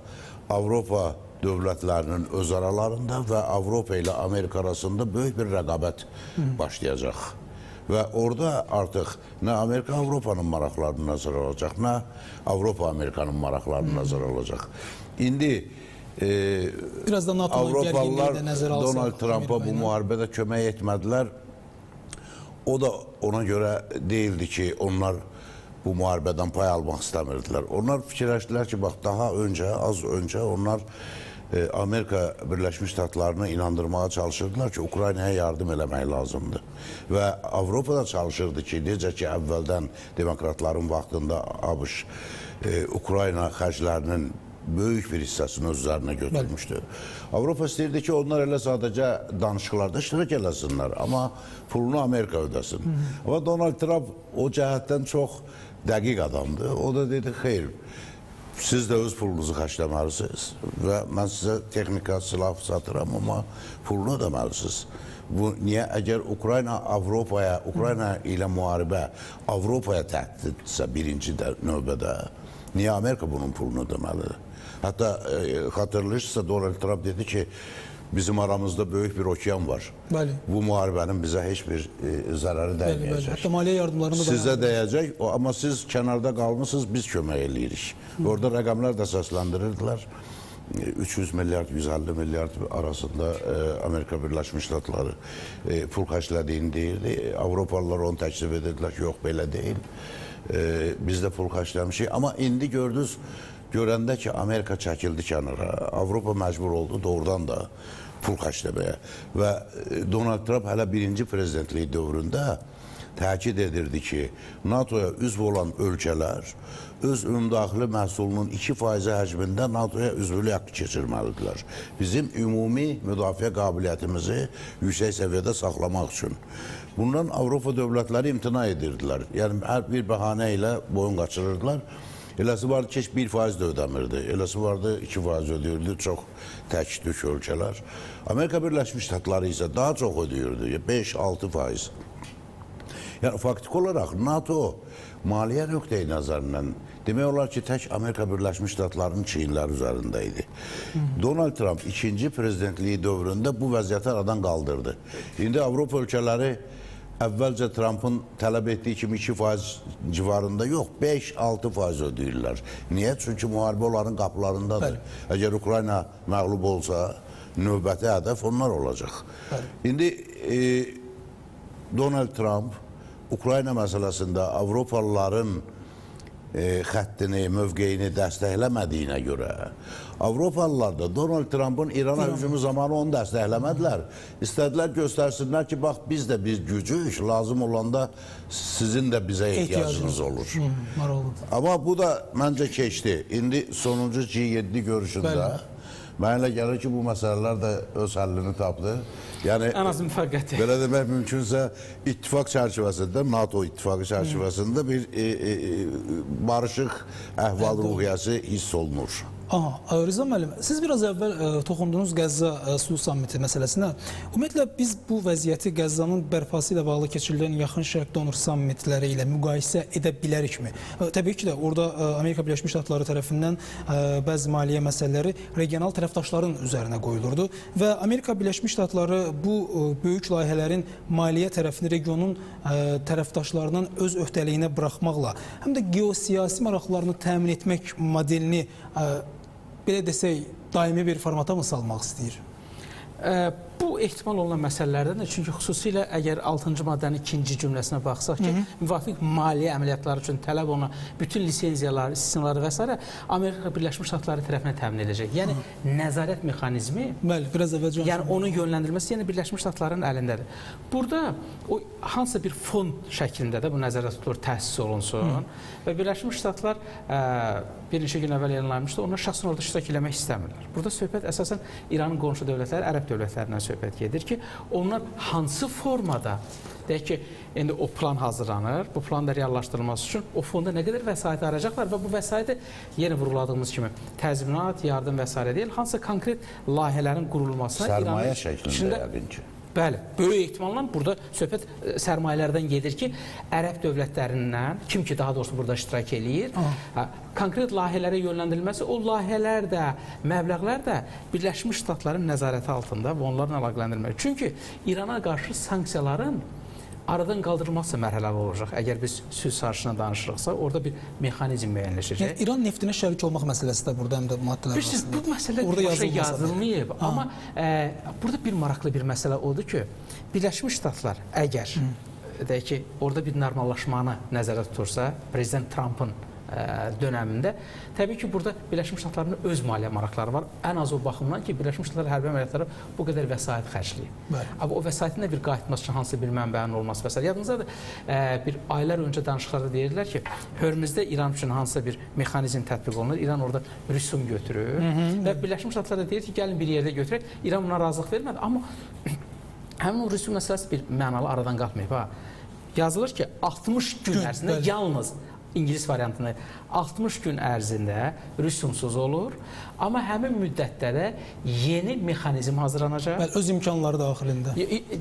Avropa dövlətlərinin öz aralarında və Avropa ilə Amerika arasında böyük bir rəqabət başlayacaq. Və orada artıq nə Amerika Avropanın maraqlarını nəzərə alacaq, nə Avropa Amerikanın maraqlarını nəzərə alacaq. İndi
biraz da
Avropalılar Donald Trump'a bu müharibədə kömək etmədilər. O da ona görə deyildi ki, onlar bu müharibədən pay almaq istəmirdilər. Onlar fikirləşdilər ki, bax, daha öncə, az öncə onlar Amerika Birləşmiş Ştatlarını inandırmağa çalışırdılar ki, Ukraynaya yardım eləmək lazımdır. Və Avropada çalışırdı ki, necə ki, əvvəldən demokratların vaxtında ABŞ Ukrayna xərclərinin böyük bir hissəsini öz üzərinə götürmüşdü. Avropa istəyirdi ki, onlar elə sadəcə danışıqlarda iştirak eləsinlər, amma pulunu Amerika ödəsin. Amma Donald Trump o cəhətdən çox dəqiq adamdır. O da dedi, xeyr, siz də öz pulunuzu xərcləməlisiniz və mən sizə texnika, silah satıram, amma pulunu ödəməlisiniz. Bu niyə? Əgər Ukrayna ilə müharibə Avropaya təhdiddirsə birinci növbədə, niyə Amerika bunun pulunu ödəməlidir? Hətta xatırlayırsınızsa Donald Trump dedi ki, bizim aramızda böyük bir okean var. Bəli. Bu müharibənin bizə heç bir zərəri dəyməyəcək.
Hətta maliyyə yardımlarını da
sizə dəyəcək, amma siz kənarda qalmışsınız, biz kömək eləyirik. Orada rəqəmlər də səsləndirirdilər. 300 milyard, 150 milyard arasında Amerika Birləşmiş Ştatları pul xərclədiyini deyirdi. Avropalılar onu təklif edirdilər ki, yox, belə deyil. Biz də pul xərcləmişik. Amma indi gördünüz, görəndə ki, Amerika çəkildi kənara, Avropa məcbur oldu doğrudan da pul xərcləməyə. Və Donald Trump hələ birinci prezidentliyi dövründə təkid edirdi ki, NATO-ya üzv olan ölkələr öz ümumdaxili məhsulunun 2% həcmində NATO-ya üzvlük haqqı keçirməlidirlər. Bizim ümumi müdafiə qabiliyyətimizi yüksək səviyyədə saxlamaq üçün. Bundan Avropa dövlətləri imtina edirdilər. Yəni, hər bir bəhanə ilə boyun qaçırırdılar. Eləsi vardı ki, 1% də ödəmirdi. Eləsi vardı 2% ödəyirdi. Çox tək-tük ölkələr. Amerika Birləşmiş Ştatları isə daha çox ödəyirdi. 5-6%. Yəni, faktik olaraq NATO maliyyə nöqteyi nəzərindən demək olar ki, tək Amerika Birləşmiş Ştatlarının çiyinləri üzərində idi. Donald Trump ikinci prezidentliyi dövründə bu vəziyyəti aradan qaldırdı. İndi Avropa ölkələri əvvəlcə Trump'ın tələb etdiyi kimi 2% civarında yox, 5-6% ödəyirlər. Niyə? Çünki müharibə onların qapılarındadır. Əgər Ukrayna məğlub olsa, növbəti hədəf onlar olacaq. İndi Donald Trump Ukrayna məsələsində Avropalıların xəttini, mövqeyini dəstəkləmədiyinə görə Avropalılar da Donald Trump'ın İrana hücumu zamanı onu dəstəkləmədilər. İstədilər göstərsinlər ki, bax biz də bir gücük, lazım olanda sizin də bizə ehtiyacınız olur. Amma bu da məncə keçdi. İndi sonuncu G7 görüşündə mənə elə gəlir ki, bu məsələlər də öz həllini tapdı. Yəni,
ən az müvəqqəti.
Belə demək mümkünsə, ittifaq çərçivəsində, NATO ittifaqı çərçivəsində bir barışıq əhval-ruhiyyəsi hiss olunur.
Aha, Rıza müəllim, siz biraz əvvəl toxundunuz Qəzza Sülh Sammiti məsələsinə. Ümumiyyətlə, biz bu vəziyyəti Qəzzanın bərpası ilə bağlı keçirilən Yaxın Şərq donor sammitləri ilə müqayisə edə bilərikmi? Təbii ki də, orada Amerika Birləşmiş Ştatları tərəfindən bəzi maliyyə məsələləri regional tərəfdaşların üzərinə qoyulurdu və Amerika Birləşmiş Ştatları bu böyük layihələrin maliyyə tərəfini regionun tərəfdaşlarının öz öhdəliyinə buraxmaqla, həm də geosiyasi maraqlarını təmin etmək modelini belə desək, daimi bir formata mı salmaq istəyir?
Bu ehtimal olunan məsələlərdən də, çünki xüsusilə əgər 6-cı maddənin 2-ci cümləsinə baxsaq ki, müvafiq maliyyə əməliyyatları üçün tələb olunan bütün lisenziyaları, istisnaları və s. Amerika Birləşmiş Ştatları tərəfindən təmin edəcək. Yəni, nəzarət mexanizmi,
biraz əvvəlcə
yəni onun yönləndirilməsi yəni Birləşmiş Ştatların əlindədir. Burada o hansısa bir fond şəklində də bu nəzərdə tutulur, təsis olunsun və Birləşmiş Ştatlar bir neçə gün əvvəl elanlanmışdı, onlar şəxsən orada iştirak eləmək istəmirlər. Burada söhbət əsasən İranın qonşu dövlətləri, ərəb dövlətlərindən söhbət gedir ki, onlar hansı formada, deyək ki, indi o plan hazırlanır, bu plan da reallaşdırılması üçün o fonda nə qədər vəsait arayacaqlar və bu vəsaiti yenə vurguladığımız kimi təzminat, yardım və s. deyil, hansısa konkret layihələrin qurulmasına
sərmayə şəklində yəqin ki.
Bəli, böyük ehtimalla burada söhbət sərmayələrdən gedir ki, ərəb dövlətlərindən, kim ki daha doğrusu burada iştirak eləyir, konkret layihələrə yönləndirilməsi, o layihələr də, məbləğlər də Birləşmiş Ştatların nəzarəti altında və onlarla əlaqələndirilmək. Çünki İrana qarşı sanksiyaların aradan qaldırılması mərhələli olacaq. Əgər biz sülh sazişinə danışırıqsa, orada bir mexanizm müəyyənləşəcək.
Yəni, İran neftinə şərik olmaq məsələsi də burada həm də maddələr arasında.
Bu məsələ birbaşa yazılmayıb. Amma burada bir maraqlı bir məsələ odur ki, Birləşmiş Ştatlar əgər, deyək ki, orada bir normallaşmanı nəzərdə tutursa, Prezident Trump'ın dönəmində, təbii ki, burada Birləşmiş Ştatların öz maliyyə maraqları var. Ən az o baxımdan ki, Birləşmiş Ştatlar hərbi əməliyyatları bu qədər vəsait xərcləyib. Amma o vəsaitin də bir qayıtması üçün hansı bir mənbənin olması və s. Yadınızdadır, bir aylar öncə danışıqlarda deyirdilər ki, Hörmüzdə İran üçün hansısa bir mexanizm tətbiq olunur, İran orada rüsum götürür və Birləşmiş Ştatlar da deyir ki, gəlin bir yerdə götürək. İran buna razılıq vermədi, amma həmin o rüsum məsələsi bir mənalı aradan qalxmayıb. Yazılır ki, 60 gün ərzində yalnız İngilis variantını 60 gün ərzində rüsumsuz olur, amma həmin müddətdə də yeni mexanizm hazırlanacaq.
Bəli, öz imkanları daxilində.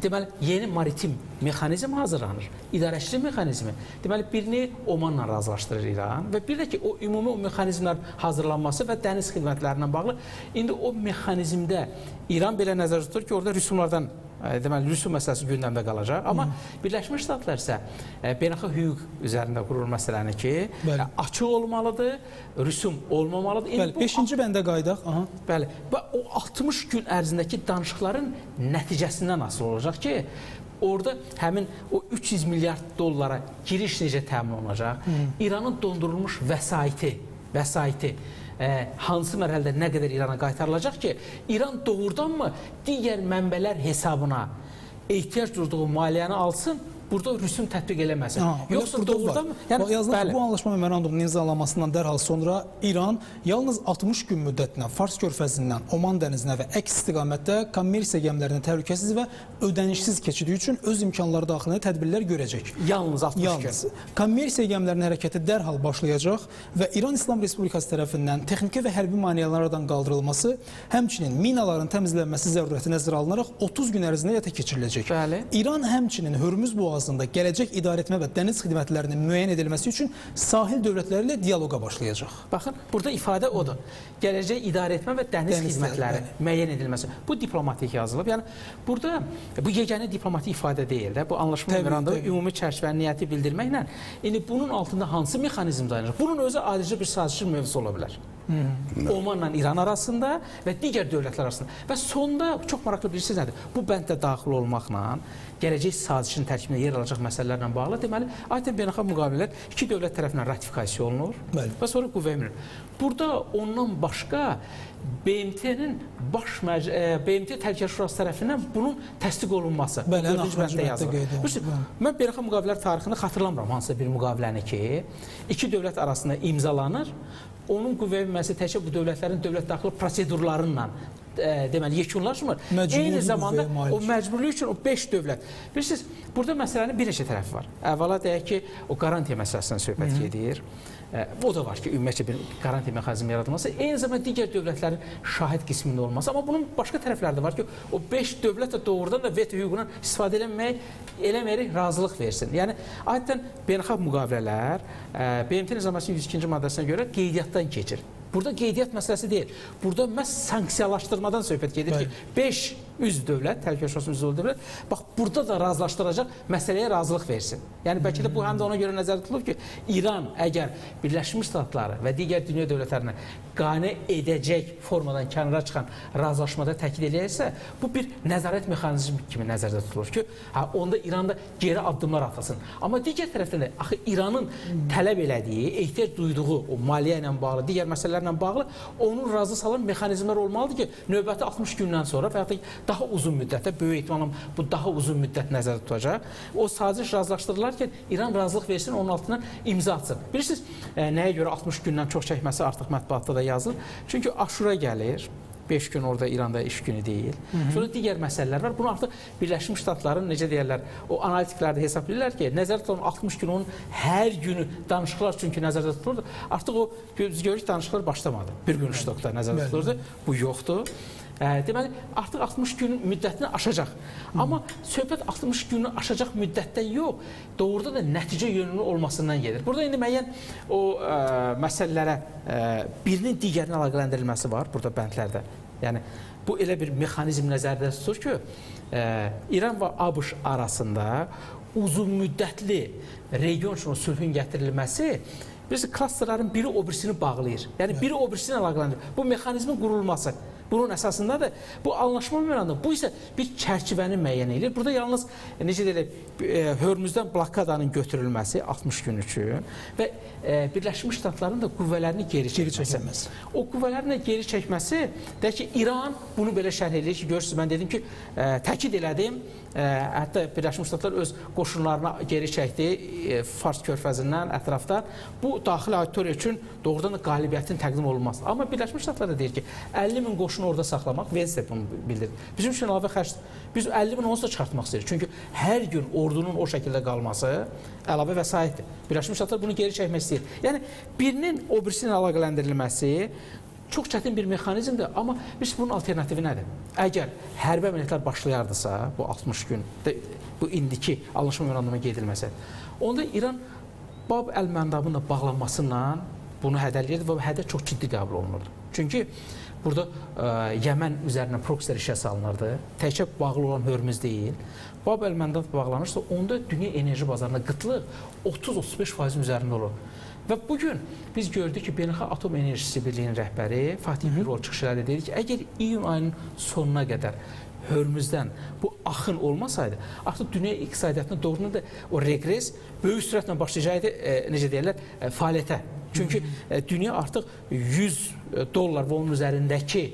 Deməli, yeni maritim mexanizm hazırlanır, idarəçilik mexanizmi. Deməli, birini Omanla razılaşdırır İran və bir də ki, o ümumi o mexanizmlərin hazırlanması və dəniz xidmətlərindən bağlı. İndi o mexanizmdə İran belə nəzərdə tutur ki, orada rüsumlardan deməli, rüsum məsələsi gündəmdə qalacaq. Amma Birləşmiş Ştatlar isə beynəlxalq hüquq üzərində qurur məsələni ki, açıq olmalıdır, rüsum olmamalıdır.
Bəli, 5-ci bəndə qaydaq.
Bəli, və o 60 gün ərzindəki danışıqların nəticəsindən asılı olacaq ki, orada həmin o 300 milyard dollara giriş necə təmin olunacaq, İranın dondurulmuş vəsaiti hansı mərhələdə nə qədər İrana qaytarılacaq ki, İran doğrudanmı digər mənbələr hesabına ehtiyac duyduğu maliyyəni alsın burada rüsum tətbiq eləməsin. Yoxsa
burada
doğrudan mı?
Yəni, yazılır ki, bu anlaşma memorandumunun imzalanmasından dərhal sonra İran yalnız 60 gün müddətinə Fars körfəzindən Oman dənizinə və əks istiqamətdə kommersiya gəmilərinin təhlükəsiz və ödənişsiz keçidi üçün öz imkanları daxilində tədbirlər görəcək.
Yalnız 60 gün.
Kommersiya gəmilərinin hərəkəti dərhal başlayacaq və İran İslam Respublikası tərəfindən texniki və hərbi maneələrdən qaldırılması, həmçinin minaların təmizlənməsi zərurəti nəzərə alınaraq 30 gün ərzində həyata keçiriləcək.
Bəli.
İran həmçinin Hörmüz boğazında gələcək idarəetmə və dəniz xidmətlərinin müəyyən edilməsi üçün sahil dövlətləri ilə dialoqa başlayacaq.
Baxın, burada ifadə odur. Gələcək idarəetmə və dəniz xidmətləri müəyyən edilməsi. Bu diplomatik yazılıb. Yəni burada bu yeganə diplomatik ifadə deyil də. Bu anlaşma memorandumu ümumi çərçivə niyyəti bildirməklə indi bunun altında hansı mexanizm dayanır? Bunun özü ayrıca bir sazişin mövzusu ola bilər. Omanla İran arasında və digər dövlətlər arasında. Və sonda çox maraqlı bilirsiniz nədir? Bu bənddə daxil olmaqla gələcək sazişin tərkibində yer alacaq məsələlərlə bağlı deməli, adətən beynəlxalq müqavilələr iki dövlət tərəfindən ratifikasiya olunur və sonra qüvvəyə minir. Burada ondan başqa BMT-nin BMT Təhlükəsizlik Şurası tərəfindən bunun təsdiq olunması. Dördüncü bənddə yazılır. Mən beynəlxalq müqavilələr tarixində xatırlamıram hansısa bir müqaviləni ki, iki dövlət arasında imzalanır. Onun qüvvəyə minməsi təkcə bu dövlətlərin dövlət daxili prosedurlarıyla deməli yekunlaşmır. Eyni zamanda o məcburluq üçün o 5 dövlət. Bilirsiniz, burada məsələnin bir neçə tərəfi var. Əvvəla deyək ki, o qarantiya məsələsindən söhbət gedir. O da var ki, ümumiyyətcə bir qarantiya mexanizmi yaradılması, eyni zamanda digər dövlətlərin şahid qismində olması. Amma bunun başqa tərəfləri də var ki, o 5 dövlət də doğrudan da veto hüququndan istifadə eləməyərək razılıq versin. Yəni, adətən beynəlxalq müqavilələr BMT Nizamnaməsinin 102-ci maddəsinə görə qeydiyyatdan keçir. Burada qeydiyyat məsələsi deyil. Burada məhz sanksiyalaşdırmadan söhbət gedir ki, 5 üzv dövlət, Təhlükəsizlik Şurasının üzv dövlət, bax, burada da razılaşdıracaq məsələyə razılıq versin. Yəni, bəlkə də bu həm də ona görə nəzərdə tutulub ki, İran əgər Birləşmiş Ştatları və digər dünya dövlətlərinə qane edəcək formadan kənara çıxan razılaşmada təkid edilirsə, bu bir nəzarət mexanizmi kimi nəzərdə tutulur ki, onda İranda geri addımlar atılsın. Amma digər tərəfdən də, axı İranın tələb elədiyi, ehtiyac duyduğu o maliyyə ilə bağlı, digər məsələlərlə bağlı onun razı salan mexanizmlər olmalıdır ki, növbəti 60 gündən sonra və ya daha uzun müddətdə, böyük ehtimalım bu daha uzun müddət nəzərdə tutacaq. O saziş razılaşdırılarkən İran razılıq versin, onun altından imza atsın. Bilirsiniz, nəyə görə 60 gündən çox çəkməsi artıq mətbuatda da yazılır? Çünki Aşura gəlir. 5 gün orada İranda iş günü deyil. Sonra digər məsələlər var. Bunu artıq Birləşmiş Ştatların, necə deyərlər, o analitiklər də hesablayırlar ki, nəzərdə tutulan 60 gün onun hər günü danışıqlar çünki nəzərdə tutulurdu. Artıq o biz görürük danışıqlar başlamadı. Bir gün ştokda nəzərdə tutulurdu. Bu yoxdur. Deməli, artıq 60 gün müddətini aşacaq. Amma söhbət 60 günü aşacaq müddətdən yox, doğrudan da nəticə yönümlü olmasından gedir. Burada indi müəyyən o məsələlərə birinin digərinə əlaqələndirilməsi var burada bəndlərdə. Yəni, bu elə bir mexanizm nəzərdə tutur ki, İran və ABŞ arasında uzun müddətli region üçün sülhün gətirilməsi klasterların biri o birisini bağlayır. Yəni, biri o birisini əlaqələndirir. Bu mexanizmin qurulması. Bunun əsasında da bu anlaşma memorandumu, bu isə bir çərçivəni müəyyən edir. Burada yalnız, necə deyək, Hörmüzdən blokadanın götürülməsi 60 gün üçün və Birləşmiş Ştatların da qüvvələrini geri çəkməsi. O qüvvələrini geri çəkməsi, deyək ki, İran bunu belə şərh edir ki, görürsünüz, mən dedim ki, təkid elədim, hətta Birləşmiş Ştatlar öz qoşunlarına geri çəkdi Fars körfəzindən, ətrafdan. Bu, daxili auditoriya üçün doğrudan da qalibiyyətin təqdim olunması. Amma Birləşmiş Ştatlar da deyir ki, 50 min qoşunu orada saxlamaq, Vance də bunu bildirir. Bizim üçün əlavə xərcdir. Biz 50 min onsuz da çıxartmaq istəyirik. Çünki hər gün ordunun o şəkildə qalması əlavə vəsaitdir. Birləşmiş Ştatlar bunu geri çəkmək istəyir. Yəni, birinin o birisinin əlaqələndirilməsi çox çətin bir mexanizmdir, amma biz bunun alternativi nədir? Əgər hərbi əməliyyatlar başlayardısa, bu 60 gün, bu indiki anlaşma memorandumuna gedilməsə, onda İran Bab əl-Məndabın da bağlanmasıyla bunu hədələyirdi və hədə çox ciddi qəbul olunurdu. Çünki burada Yəmən üzərinə proksilər işə salınırdı. Təkcə bağlı olan Hörmüz deyil. Bab əl-Məndab bağlanırsa, onda dünya enerji bazarında qıtlıq 30-35% üzərində olur. Və bugün biz gördük ki, Beynəlxalq Atom Enerjisi Birliyinin rəhbəri Fatih Birol çıxışlarda dedi ki, əgər iyun ayının sonuna qədər Hörmüzdən bu axın olmasaydı, artıq dünya iqtisadiyyatına doğrudan da o regres böyük sürətlə başlayacaqdı, necə deyirlər, fəaliyyətə. Çünki dünya artıq $100 və onun üzərindəki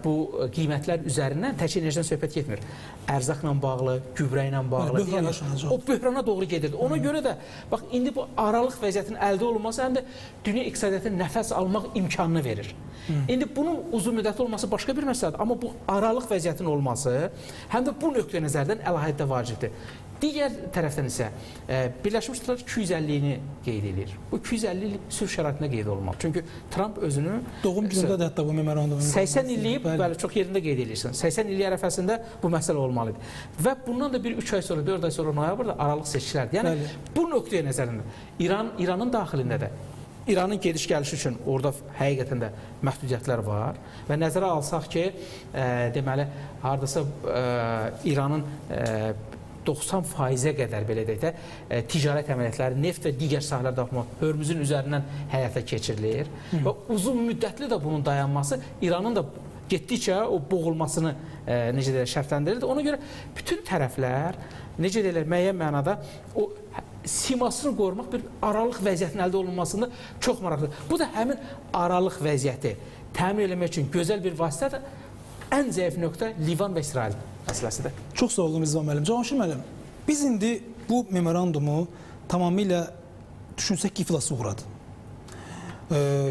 bu qiymətlər üzərindən təkcə enerjidən söhbət getmir. ərzaqla bağlı, gübrə ilə bağlı,
böhran yaşanacaq.
o böhrana doğru gedirdi. Ona görə də bax indi bu aralıq vəziyyətin əldə olunması həm də dünya iqtisadiyyatına nəfəs almaq imkanını verir. İndi bunun uzun müddətli olması başqa bir məsələdir, amma bu aralıq vəziyyətin olması həm də bu nöqteyi nəzərdən əlahədə vacibdir. Digər tərəfdən isə Birləşmiş Ştatlar 250-ni qeyd edir. Bu 250 illik sülh şəraitində qeyd olunmalı. Çünki Trump özünü
Doğum günündə də hətta bu memorandum
80 illik, bəli, çox yerində qeyd edirsən. 80 illik ərəfəsində bu məsələ olmalıdır. Və bundan da bir 3 ay sonra, 4 ay sonra noyabrda aralıq seçkilərdir. Yəni
bəli.
bu nöqteyə nəzərində İranın daxilində də İranın gediş-gəlişi üçün orada həqiqətən də məhdudiyyətlər var və nəzərə alsaq ki, deməli, hardasa İranın 90%-ə qədər belə deyək də ticarət əməliyyatları, neft və digər sahələr daxilində Hörmüzün üzərindən həyata keçirilir və uzun müddətli də bunun dayanması İranın da getdikcə o boğulmasını necə deyək şərtləndirirdi. Ona görə bütün tərəflər necə deyirlər müəyyən mənada o simasını qorumaq bir aralıq vəziyyətin əldə olunmasında çox maraqlıdır. Bu da həmin aralıq vəziyyəti təmin etmək üçün gözəl bir vasitədir. Ən zəif nöqtə Livan və İsrail məsələsidir.
Çox sağ olun Rızvan müəllim. Cavanşir müəllim, biz indi bu memorandumu tamamilə düşünsək ki, iflasa uğradı.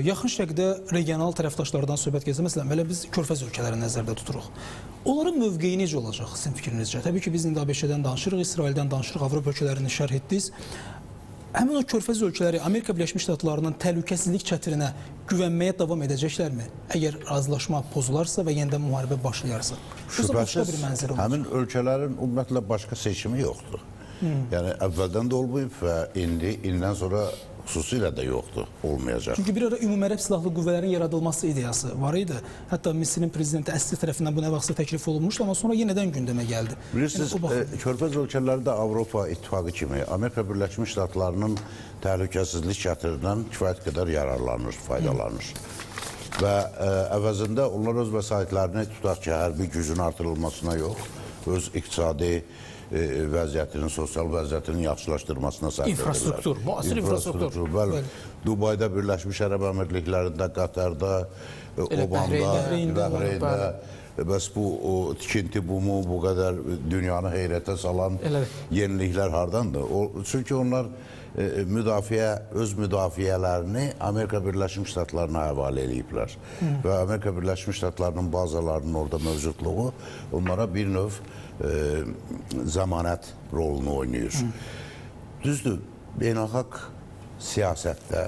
Yaxın Şərqdə regional tərəfdaşlardan söhbət gedir. Məsələn, belə biz Körfəz ölkələrini nəzərdə tuturuq. Onların mövqeyi necə olacaq sizin fikrinizcə? Təbii ki, biz indi ABŞ-dən danışırıq, İsraildən danışırıq, Avropa ölkələrini şərh etdiniz. Həmin o Körfəz ölkələri Amerika Birləşmiş Ştatlarının təhlükəsizlik çətirinə güvənməyə davam edəcəklərmi? Əgər razılaşma pozularsa və yenidən müharibə başlayarsa.
Şübhəsiz, həmin ölkələrin ümumiyyətlə başqa seçimi yoxdur. Yəni, əvvəldən də olmayıb və indidən sonra xüsusilə də yoxdur, olmayacaq.
Çünki bir ara ümumərəb silahlı qüvvələrin yaradılması ideyası var idi. Hətta Misirin prezidenti Əsli tərəfindən bu nə vaxtsa təklif olunmuşdu, amma sonra yenidən gündəmə gəldi.
Bilirsiniz, Körfəz ölkələri də Avropa İttifaqı kimi Amerika Birləşmiş Ştatlarının təhlükəsizlik çətirindən kifayət qədər yararlanır, faydalanır. Və əvəzində onlar öz vəsaitlərini tutaq ki, hərbi gücün artırılmasına yox, öz iqtisadi vəziyyətinin, sosial vəziyyətinin yaxşılaşdırmasına sərf edirlər.
İnfrastruktur, müasir infrastruktur.
Bəli. Dubayda, Birləşmiş Ərəb Əmirliklərində, Qatarda, Obamda, Bəhreyndə, bəs bu tikinti bumu, bu qədər dünyanı heyrətə salan yeniliklər hardandır? Çünki onlar öz müdafiələrini Amerika Birləşmiş Ştatlarına həvalə ediblər. Və Amerika Birləşmiş Ştatlarının bazalarının orada mövcudluğu onlara bir növ zəmanət rolunu oynayır. Düzdür, beynəlxalq siyasətdə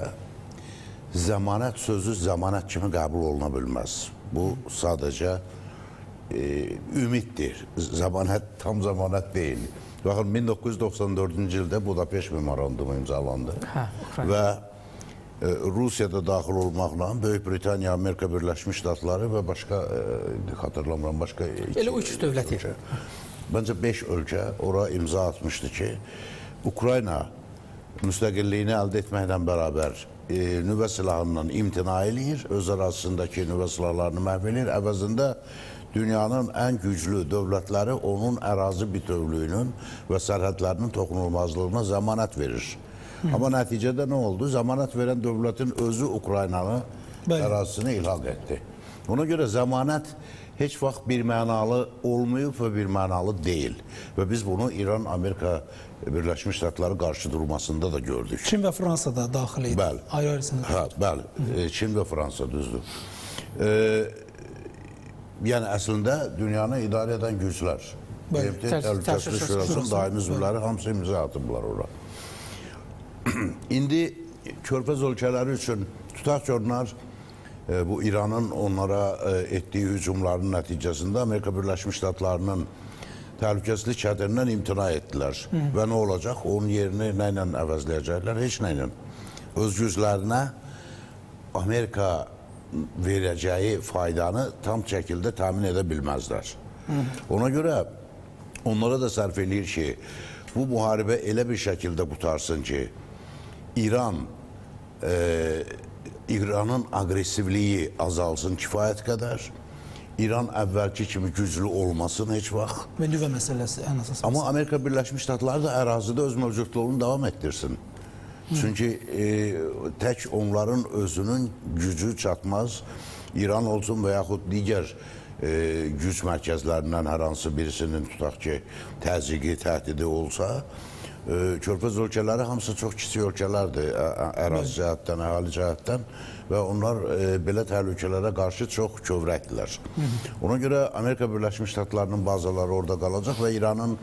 zəmanət sözü zəmanət kimi qəbul oluna bilməz. Bu sadəcə ümiddir. Zəmanət tam zəmanət deyil. Baxın, 1994-cü ildə Budapeşt memorandumu imzalandı və Rusiyada daxil olmaqla Böyük Britaniya, Amerika Birləşmiş Ştatları və başqa, xatırlamıram, başqa...
Elə o üç dövləti.
Bəncə 5 ölkə ora imza atmışdı ki, Ukrayna müstəqilliyini əldə etməklə bərabər nüvə silahından imtina eləyir, öz arasındakı nüvə silahlarını məhv edir, əvəzində dünyanın ən güclü dövlətləri onun ərazi bütövlüyünün və sərhədlərinin toxunulmazlığına zəmanət verir. Amma nəticədə nə oldu? Zəmanət verən dövlətin özü Ukraynanı ərazisini ilhaq etdi. Ona görə zəmanət heç vaxt bir mənalı olmayıb və bir mənalı deyil. Və biz bunu İran-Amerika Birləşmiş Ştatları qarşı durmasında da gördük.
Çin və Fransa da daxil idi.
Bəli, bəli. Çin və Fransa, düzdür. Yəni, əslində dünyanı idarə edən güclər, Təhlükəsizlik Şurasının daimi üzvləri hamısı imza atıblar ora. İndi Körfəz ölkələri üçün tutaq ki, onlar bu İranın onlara etdiyi hücumların nəticəsində Amerika Birləşmiş Ştatlarının təhlükəsizlik çədirindən imtina etdilər. Və nə olacaq? Onun yerini nə ilə əvəzləyəcəklər? Heç nə ilə. Öz güclərinə Amerika verəcəyi faydanı tam şəkildə təmin edə bilməzlər. Ona görə onlara da sərf eləyir ki, bu müharibə elə bir şəkildə qutarsın ki, İranın aqressivliyi azalsın kifayət qədər, İran əvvəlki kimi güclü olmasın heç vaxt.
Və nüvə məsələsi ən əsas.
Amma Amerika Birləşmiş Ştatları da ərazidə öz mövcudluğunu davam etdirsin. Çünki tək onların özünün gücü çatmaz. İran olsun və yaxud digər güc mərkəzlərindən hər hansı birisinin tutaq ki, təzyiqi, təhdidi olsa, Körfəz ölkələri hamısı çox kiçik ölkələrdir, ərazi cəhətdən, əhali cəhətdən və onlar belə təhlükələrə qarşı çox kövrəkdirlər. Ona görə Amerika Birləşmiş Ştatlarının bazaları orada qalacaq və İranın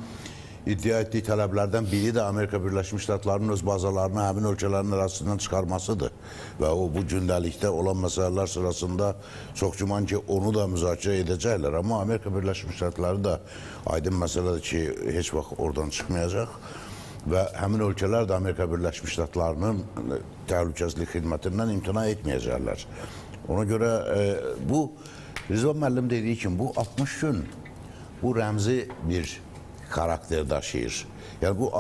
iddia etdiyi tələblərdən biri də Amerika Birləşmiş Ştatlarının öz bazalarını həmin ölkələrin arasından çıxarmasıdır. Və o, bu gündəlikdə olan məsələlər sırasında çox güman ki, onu da müzakirə edəcəklər. Amma Amerika Birləşmiş Ştatları da aydın məsələdir ki, heç vaxt oradan çıxmayacaq. Və həmin ölkələr də Amerika Birləşmiş Ştatlarının təhlükəsizlik xidmətindən imtina etməyəcəklər. Ona görə bu, Rizvan müəllim dediyi kimi, bu 60 gün bu rəmzi bir xarakter daşıyır. Yəni bu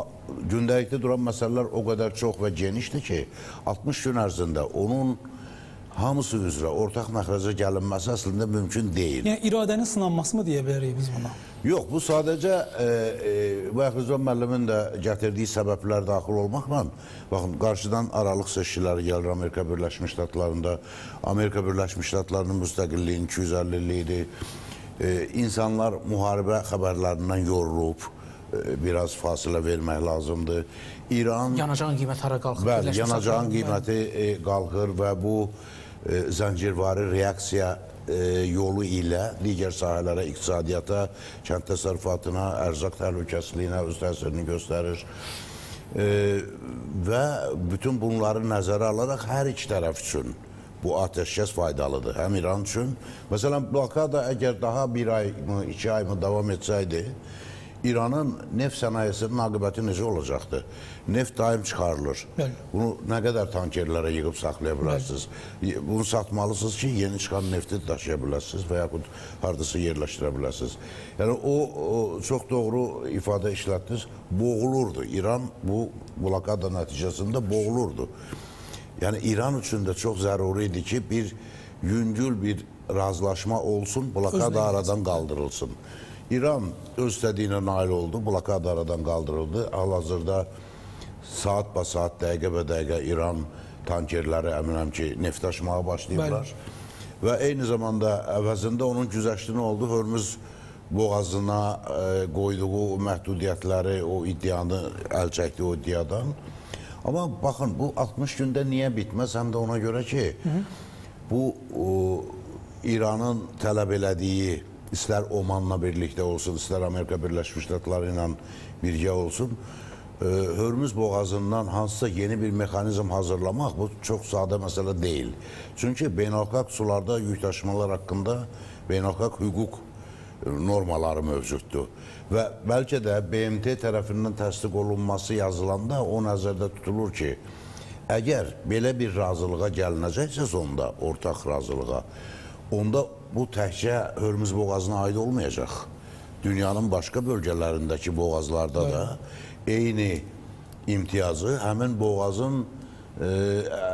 gündəlikdə duran məsələlər o qədər çox və genişdir ki, 60 gün ərzində onun hamısı üzrə ortaq məxrəcə gəlinməsi əslində mümkün deyil.
Yəni iradənin sınanması mı deyə bilərik biz buna?
Yox, bu sadəcə Rizvan müəllimin də gətirdiyi səbəblər daxil olmaqla, baxın, qarşıdan aralıq seçkiləri gəlir Amerika Birləşmiş Ştatlarında, Amerika Birləşmiş Ştatlarının müstəqilliyin 250 illiyidir. İnsanlar müharibə xəbərlərindən yorulub, biraz fasilə vermək lazımdır. İran...
Yanacağın qiyməti hara qalxır?
Bəli, yanacağın qiyməti qalxır və bu zəncirvari reaksiya yolu ilə digər sahələrə, iqtisadiyyata, kənd təsərrüfatına, ərzaq təhlükəsizliyinə öz təsirini göstərir. Və bütün bunları nəzərə alaraq hər iki tərəf üçün bu atəşkəs faydalıdır. Həm İran üçün. Məsələn, blokada əgər daha bir ay mı, 2 ay mı davam etsəydi, İranın neft sənayesinin aqibəti necə olacaqdı? Neft daim çıxarılır.
Bəli.
Bunu nə qədər tankerlərə yığıb saxlaya bilərsiniz? Bunu satmalısınız ki, yeni çıxan nefti daşıya biləsiniz və yaxud hardasa yerləşdirə biləsiniz. Yəni, o çox doğru ifadə işlətdiniz, boğulurdu. İran bu blokada nəticəsində boğulurdu. Yəni, İran üçün də çox zəruri idi ki, bir yüngül bir razılaşma olsun, blokada aradan qaldırılsın. İran öz istədiyinə nail oldu, blokada aradan qaldırıldı. Hal-hazırda saat ba saat, dəqiqə bə dəqiqə İran tankerləri əminəm ki, neft daşımağa başlayıblar. Və eyni zamanda əvəzində onun güzəşti nə oldu? Hörmüz boğazına qoyduğu məhdudiyyətləri, o iddianı əl çəkdi o iddiadan. Amma baxın, bu 60 gündə niyə bitməz? Həm də ona görə ki, bu İranın tələb elədiyi, istər Omanla birlikdə olsun, istər Amerika Birləşmiş Ştatları ilə birgə olsun, Hörmüz boğazından hansısa yeni bir mexanizm hazırlamaq bu çox sadə məsələ deyil. Çünki beynəlxalq sularda yük daşımalar haqqında beynəlxalq hüquq normaları mövcuddur. Və bəlkə də BMT tərəfindən təsdiq olunması yazılanda o nəzərdə tutulur ki, əgər belə bir razılığa gəlinəcəksə sonda, ortaq razılığa, onda bu təkcə Hörmüz boğazına aid olmayacaq. Dünyanın başqa bölgələrindəki boğazlarda da eyni imtiyazı həmin boğazın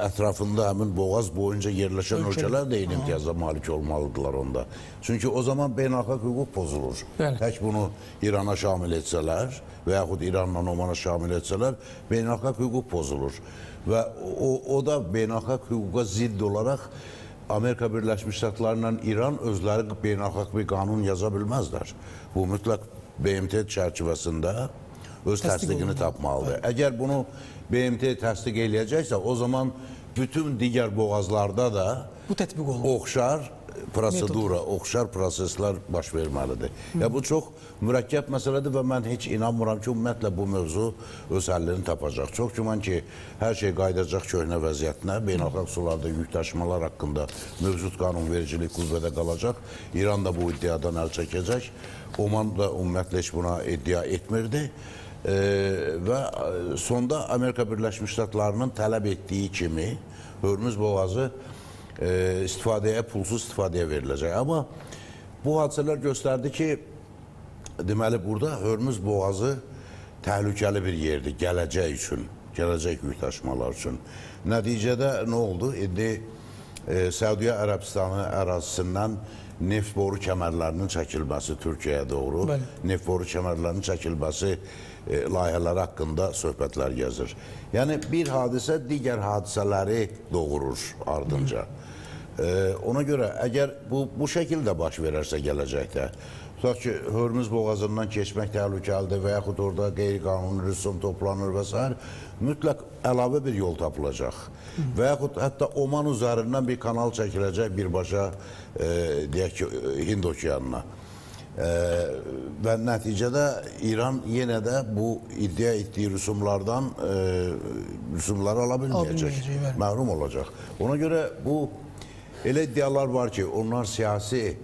ətrafında, həmin boğaz boyunca yerləşən ölkələr də eyni imtiyaza malik olmalıdırlar onda. Çünki o zaman beynəlxalq hüquq pozulur. Tək bunu İrana şamil etsələr və yaxud İranla Omana şamil etsələr, beynəlxalq hüquq pozulur. Və o da beynəlxalq hüquqa zidd olaraq Amerika Birləşmiş Ştatlarla İran özləri beynəlxalq bir qanun yaza bilməzlər. Bu mütləq BMT çərçivəsində öz təsdiqini tapmalıdır. Əgər bunu BMT təsdiq eləyəcəksə, o zaman bütün digər boğazlarda da
bu tətbiq olunur.
Oxşar prosedura, oxşar proseslər baş verməlidir. Bu çox mürəkkəb məsələdir və mən heç inanmıram ki, ümumiyyətlə bu mövzu öz həllini tapacaq. Çox güman ki, hər şey qayıdacaq köhnə vəziyyətinə, beynəlxalq sularda yük daşımalar haqqında mövcud qanunvericilik qüvvədə qalacaq. İran da bu iddiadan əl çəkəcək. Oman da ümumiyyətlə heç buna iddia etmirdi. Və sonda Amerika Birləşmiş Ştatlarının tələb etdiyi kimi Hörmüz boğazı istifadəyə, pulsuz istifadəyə veriləcək. Amma bu hadisələr göstərdi ki, deməli, burada Hörmüz boğazı təhlükəli bir yerdir gələcək üçün, gələcək yük daşımalar üçün. Nəticədə nə oldu? İndi Səudiyyə Ərəbistanı ərazisindən neft boru kəmərlərinin çəkilməsi Türkiyəyə doğru, neft boru kəmərlərinin çəkilməsi layihələri haqqında söhbətlər gəzir. Yəni, bir hadisə digər hadisələri doğurur ardınca. Ona görə əgər bu şəkildə baş verərsə gələcəkdə, tutaq ki, Hörmüz boğazından keçmək təhlükəlidir və yaxud orada qeyri-qanuni rüsum toplanır və s. mütləq əlavə bir yol tapılacaq. Və yaxud hətta Oman üzərindən bir kanal çəkiləcək birbaşa, deyək ki, Hind okeanına. Və nəticədə İran yenə də bu iddia etdiyi rüsumları ala bilməyəcək, məhrum olacaq. Ona görə bu elə iddialar var ki, onlar siyasi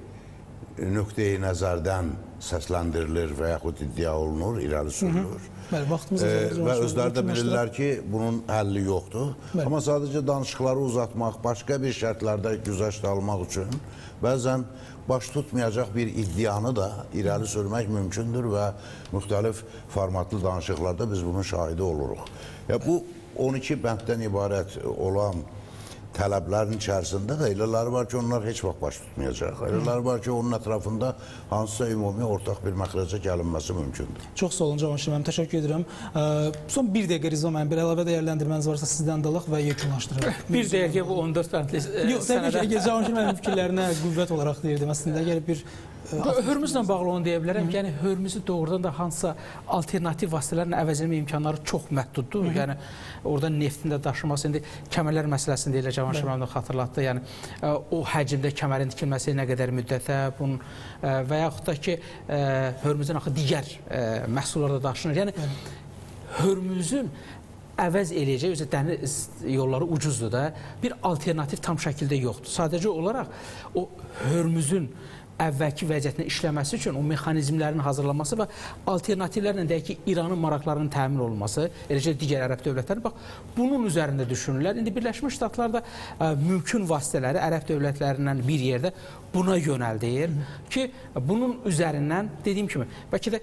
nöqteyi nəzərdən səsləndirilir və yaxud iddia olunur, irəli sürülür. Və özləri də bilirlər ki, bunun həlli yoxdur. Amma sadəcə danışıqları uzatmaq, başqa bir şərtlərdə güzəşt almaq üçün bəzən baş tutmayacaq bir iddianı da irəli sürmək mümkündür və müxtəlif formatlı danışıqlarda biz bunun şahidi oluruq. Bu 12 bənddən ibarət olan tələblərin içərisində də elələri var ki, onlar heç vaxt baş tutmayacaq. Elələri var ki, onun ətrafında hansısa ümumi ortaq bir məxrəcə gəlinməsi mümkündür.
Çox sağ olun Cavanşir müəllim, təşəkkür edirəm. Son bir dəqiqə Rizvan müəllim, bir əlavə dəyərləndirməniz varsa sizdən dalaq və yekunlaşdıraq.
Bir dəqiqə bu 14 bəndli sənədə.
Yox, təbii ki, Cavanşir müəllim fikirlərinə qüvvət olaraq deyirdim. Əslində, gəlib bir...
Hörmüzlə bağlı onu deyə bilərəm ki, yəni Hörmüzü doğrudan da hansısa alternativ vasitələrlə əvəzləmə imkanları çox məhduddur. Yəni orada neftin də daşınması, indi kəmərlər məsələsində elə Cavanşir müəllim xatırlatdı. Yəni o həcmdə kəmərin tikilməsi nə qədər müddətə, bunun və yaxud da ki, Hörmüzün axı digər məhsullar da daşınır. Yəni Hörmüzün əvəz eləyəcək, özü dəniz yolları ucuzdur da, bir alternativ tam şəkildə yoxdur. Sadəcə olaraq o Hörmüzün əvvəlki vəziyyətinə işləməsi üçün o mexanizmlərin hazırlanması və alternativlərlə deyək ki, İranın maraqlarının təmin olunması, eləcə digər ərəb dövlətləri, bax, bunun üzərində düşünürlər. İndi Birləşmiş Ştatlar da mümkün vasitələri ərəb dövlətlərindən bir yerdə buna yönəldir ki, bunun üzərindən, dediyim kimi, bəlkə də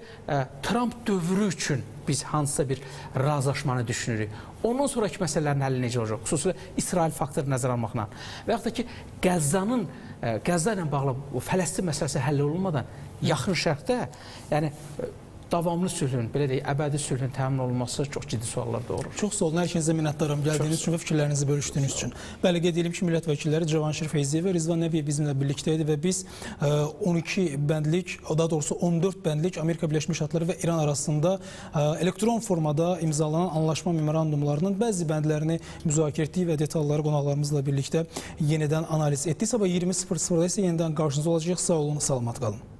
Trump dövrü üçün biz hansısa bir razılaşmanı düşünürük. Ondan sonraki məsələlərin həlli necə olacaq? Xüsusilə İsrail faktoru nəzərə almaqla. Və yaxud da ki, Qəzza ilə bağlı Fələstin məsələsi həll olunmadan yaxın şərqdə, yəni davamlı sülhün, belə deyək, əbədi sülhün təmin olunması çox ciddi suallar doğurur.
Çox sağ olun, hər ikinizə minnətdaram gəldiyiniz üçün və fikirlərinizi bölüşdüyünüz üçün. Bəli, qeyd edelim ki, millət vəkilləri Cavanşir Feyziyev və Rizvan Nəbiyev bizimlə birlikdə idi və biz 12 bəndlik, daha doğrusu 14 bəndlik Amerika Birləşmiş Ştatları və İran arasında elektron formada imzalanan anlaşma memorandumlarının bəzi bəndlərini müzakirə etdik və detalları qonaqlarımızla birlikdə yenidən analiz etdik. Sabah 20:00-da isə yenidən qarşınızda olacaq. Sağ olun, salamat qalın.